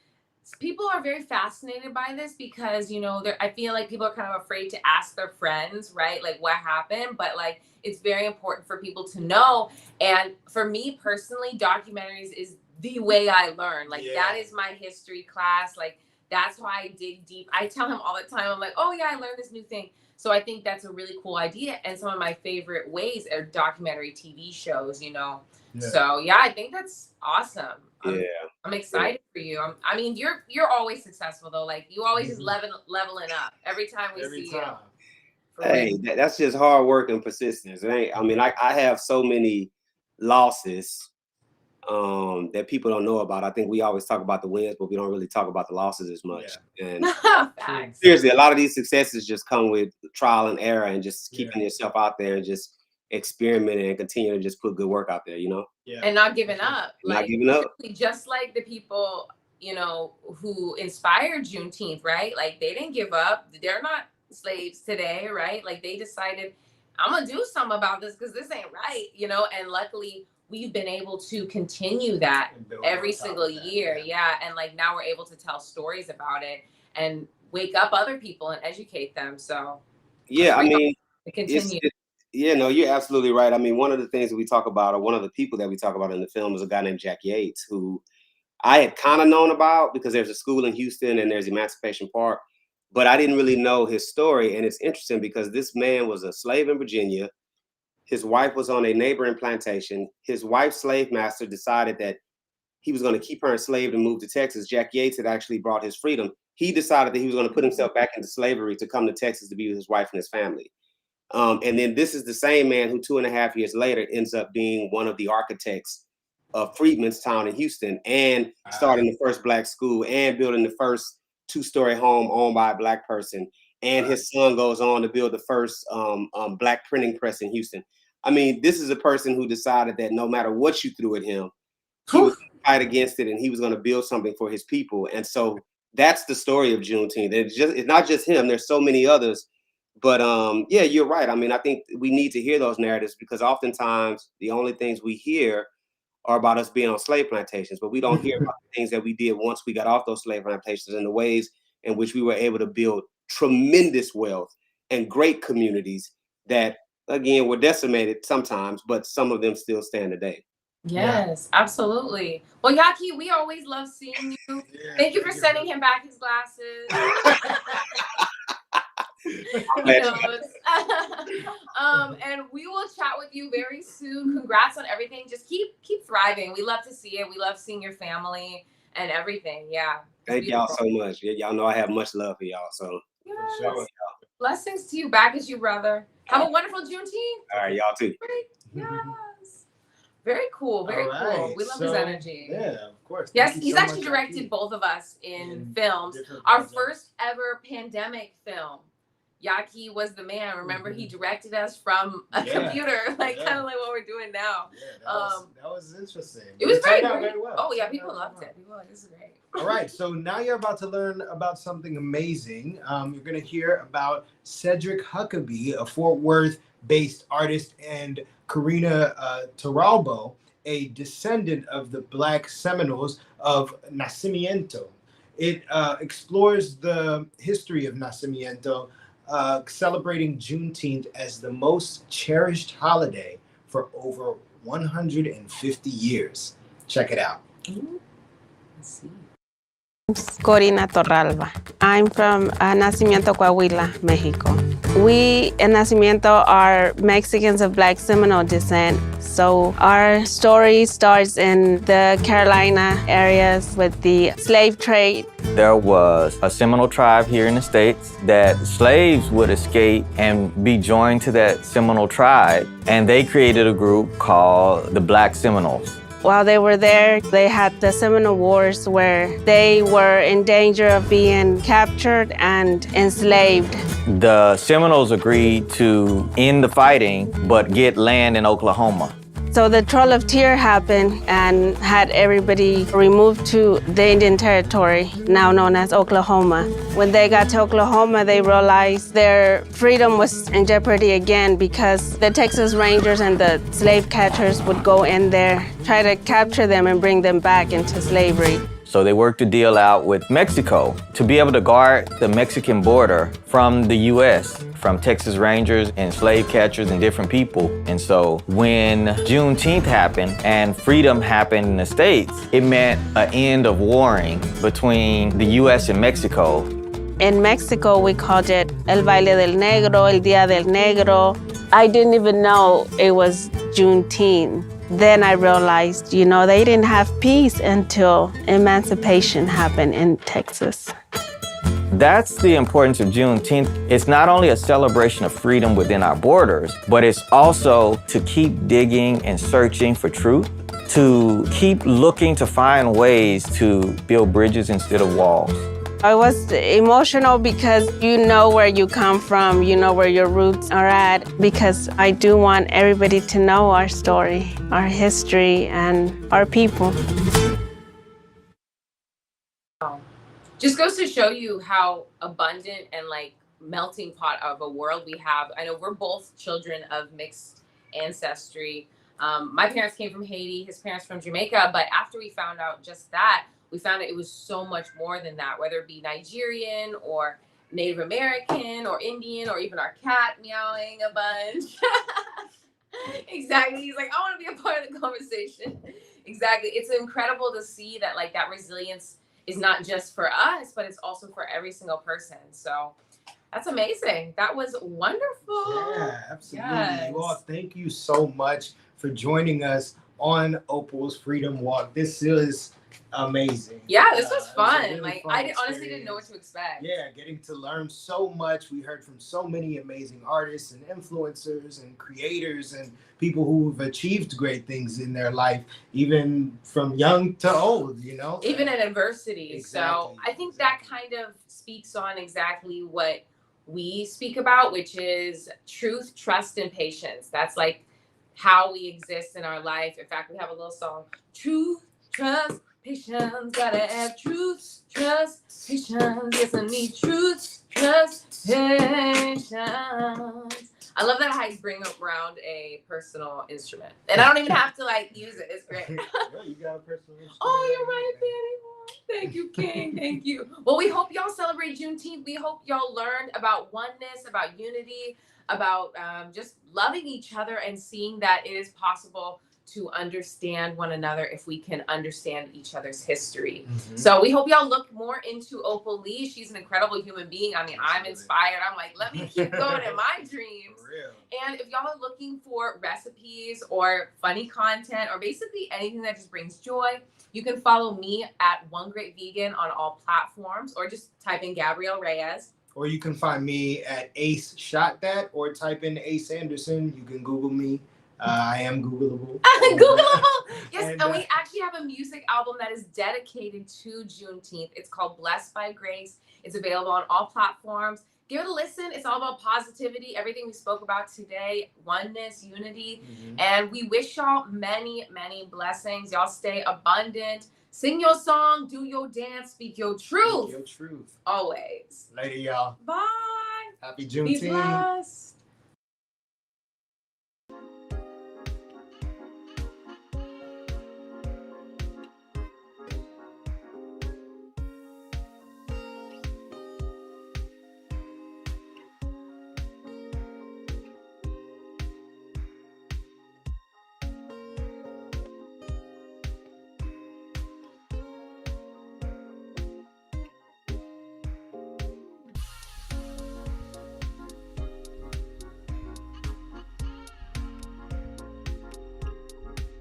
people are very fascinated by this because, you know, I feel like people are kind of afraid to ask their friends, right? Like what happened, but like, it's very important for people to know. And for me personally, documentaries is the way I learn. Like that is my history class. Like that's why I dig deep. I tell him all the time, I'm like, oh yeah, I learned this new thing. So I think that's a really cool idea. And some of my favorite ways are documentary TV shows, you know? Yeah. So yeah, I think that's awesome. I'm excited for you. I mean, you're always successful though. Like you always just leveling up every time we see you. Hey, that's just hard work and persistence. I mean, I have so many losses that people don't know about. I think we always talk about the wins, but we don't really talk about the losses as much. And seriously, a lot of these successes just come with trial and error and just keeping yourself out there and just experimenting and continue to just put good work out there, you know? And not giving up. Not giving up. Just like the people, you know, who inspired Juneteenth, right? Like they didn't give up. They're not slaves today, right? Like they decided, I'm gonna do something about this because this ain't right, you know? And luckily we've been able to continue that every single year. Yeah. And like now we're able to tell stories about it and wake up other people and educate them. So yeah, I mean, continue. Yeah, no, you're absolutely right. I mean, one of the things that we talk about, or one of the people that we talk about in the film, is a guy named Jack Yates, who I had kind of known about because there's a school in Houston and there's Emancipation Park, but I didn't really know his story. And it's interesting because this man was a slave in Virginia. His wife was on a neighboring plantation. His wife's slave master decided that he was going to keep her enslaved and move to Texas. Jack Yates had actually brought his freedom. he decided that he was going to put himself back into slavery to come to Texas to be with his wife and his family. And then this is the same man who 2.5 years later ends up being one of the architects of Freedman's Town in Houston, and starting the first Black school, and building the first 2-story home owned by a Black person. And his son goes on to build the first Black printing press in Houston. I mean, this is a person who decided that no matter what you threw at him, he was going to fight against it, and he was going to build something for his people. And so that's the story of Juneteenth. It's not just him. There's so many others. But yeah, you're right. I mean, I think we need to hear those narratives, because oftentimes the only things we hear are about us being on slave plantations, but we don't hear about the things that we did once we got off those slave plantations, and the ways in which we were able to build tremendous wealth and great communities that, again, were decimated sometimes, but some of them still stand today. Yes, absolutely. Well, Yaki, we always love seeing you. Thank you for sending him back his glasses. And we will chat with you very soon. Congrats on everything. Just keep thriving. We love to see it. We love seeing your family and everything. Yeah. Thank y'all so much. Yeah, y'all know I have much love for y'all. So yes. Blessings to you. Back at you, brother. Have a wonderful Juneteenth. All right, y'all too. Yes. Very cool. Very cool. We love his energy. Yeah, of course. Yes, he's actually directed both of us in films. Our first ever pandemic film. Yaki was the man. Remember, he directed us from a computer, like kind of like what we're doing now. That was interesting. It was very well. Oh yeah, people loved it. People were like, this is great. All right, so now you're about to learn about something amazing. You're going to hear about Cedric Huckabee, a Fort Worth-based artist, and Karina Taralbo, a descendant of the Black Seminoles of Nacimiento. It explores the history of Nacimiento, celebrating Juneteenth as the most cherished holiday for over 150 years. Check it out. Let's see. Corina Torralba. I'm from Nacimiento, Coahuila, Mexico. We in Nacimiento are Mexicans of Black Seminole descent. So our story starts in the Carolina areas with the slave trade. There was a Seminole tribe here in the States that slaves would escape and be joined to that Seminole tribe, and they created a group called the Black Seminoles. While they were there, they had the Seminole Wars where they were in danger of being captured and enslaved. The Seminoles agreed to end the fighting, but get land in Oklahoma. So the Troll of Tyr happened and had everybody removed to the Indian Territory, now known as Oklahoma. When they got to Oklahoma, they realized their freedom was in jeopardy again because the Texas Rangers and the slave catchers would go in there, try to capture them and bring them back into slavery. So they worked a deal out with Mexico to be able to guard the Mexican border from the U.S., from Texas Rangers and slave catchers and different people. And so when Juneteenth happened and freedom happened in the States, it meant an end of warring between the U.S. and Mexico. In Mexico, we called it El Baile del Negro, El Día del Negro. I didn't even know it was Juneteenth. Then I realized, they didn't have peace until emancipation happened in Texas. That's the importance of Juneteenth. It's not only a celebration of freedom within our borders, but it's also to keep digging and searching for truth, to keep looking to find ways to build bridges instead of walls. I was emotional because you know where you come from, you know where your roots are at, because I do want everybody to know our story, our history, and our people. Just goes to show you how abundant and melting pot of a world we have. I know we're both children of mixed ancestry. My parents came from Haiti, his parents from Jamaica, but after we found out just that, we found that it was so much more than that, whether it be Nigerian or Native American or Indian or even our cat meowing a bunch. Exactly. He's like, I want to be a part of the conversation. Exactly. It's incredible to see that that resilience is not just for us, but it's also for every single person. So that's amazing. That was wonderful. Yeah, absolutely. Yes. You all, thank you so much for joining us on Opal's Freedom Walk. This is amazing. Yeah, this was fun. Really like fun I honestly didn't know what to expect. Yeah, getting to learn so much. We heard from so many amazing artists and influencers and creators and people who've achieved great things in their life, even from young to old, you know? Even in adversity. Exactly. So I think that kind of speaks on exactly what we speak about, which is truth, trust, and patience. That's like how we exist in our life. In fact, we have a little song, truth, trust, patience, gotta have truth, trust, patience. Yes, I need truth, trust, patience. I love that I bring around a personal instrument. And I don't even have to like use it. It's great. Yeah, you got a personal instrument. Oh, you're right, Biddy. Thank you, King. Thank you. Well, we hope y'all celebrate Juneteenth. We hope y'all learned about oneness, about unity, about just loving each other and seeing that it is possible to understand one another if we can understand each other's history. Mm-hmm. So we hope y'all look more into Opal Lee. She's an incredible human being. I mean, I'm inspired. I'm like, let me keep going in my dreams. For real. And if y'all are looking for recipes or funny content or basically anything that just brings joy, you can follow me at One Great Vegan on all platforms, or just type in Gabrielle Reyes. Or you can find me at Ace Shot That, or type in Ace Anderson. You can Google me. I am Googleable. Googleable. Yes, And, and we actually have a music album that is dedicated to Juneteenth. It's called Blessed by Grace. It's available on all platforms. Give it a listen. It's all about positivity, everything we spoke about today, oneness, unity. Mm-hmm. And we wish y'all many, many blessings. Y'all stay abundant. Sing your song, do your dance, speak your truth. Speak your truth. Always. Later, y'all. Bye. Happy Be Juneteenth. blessed.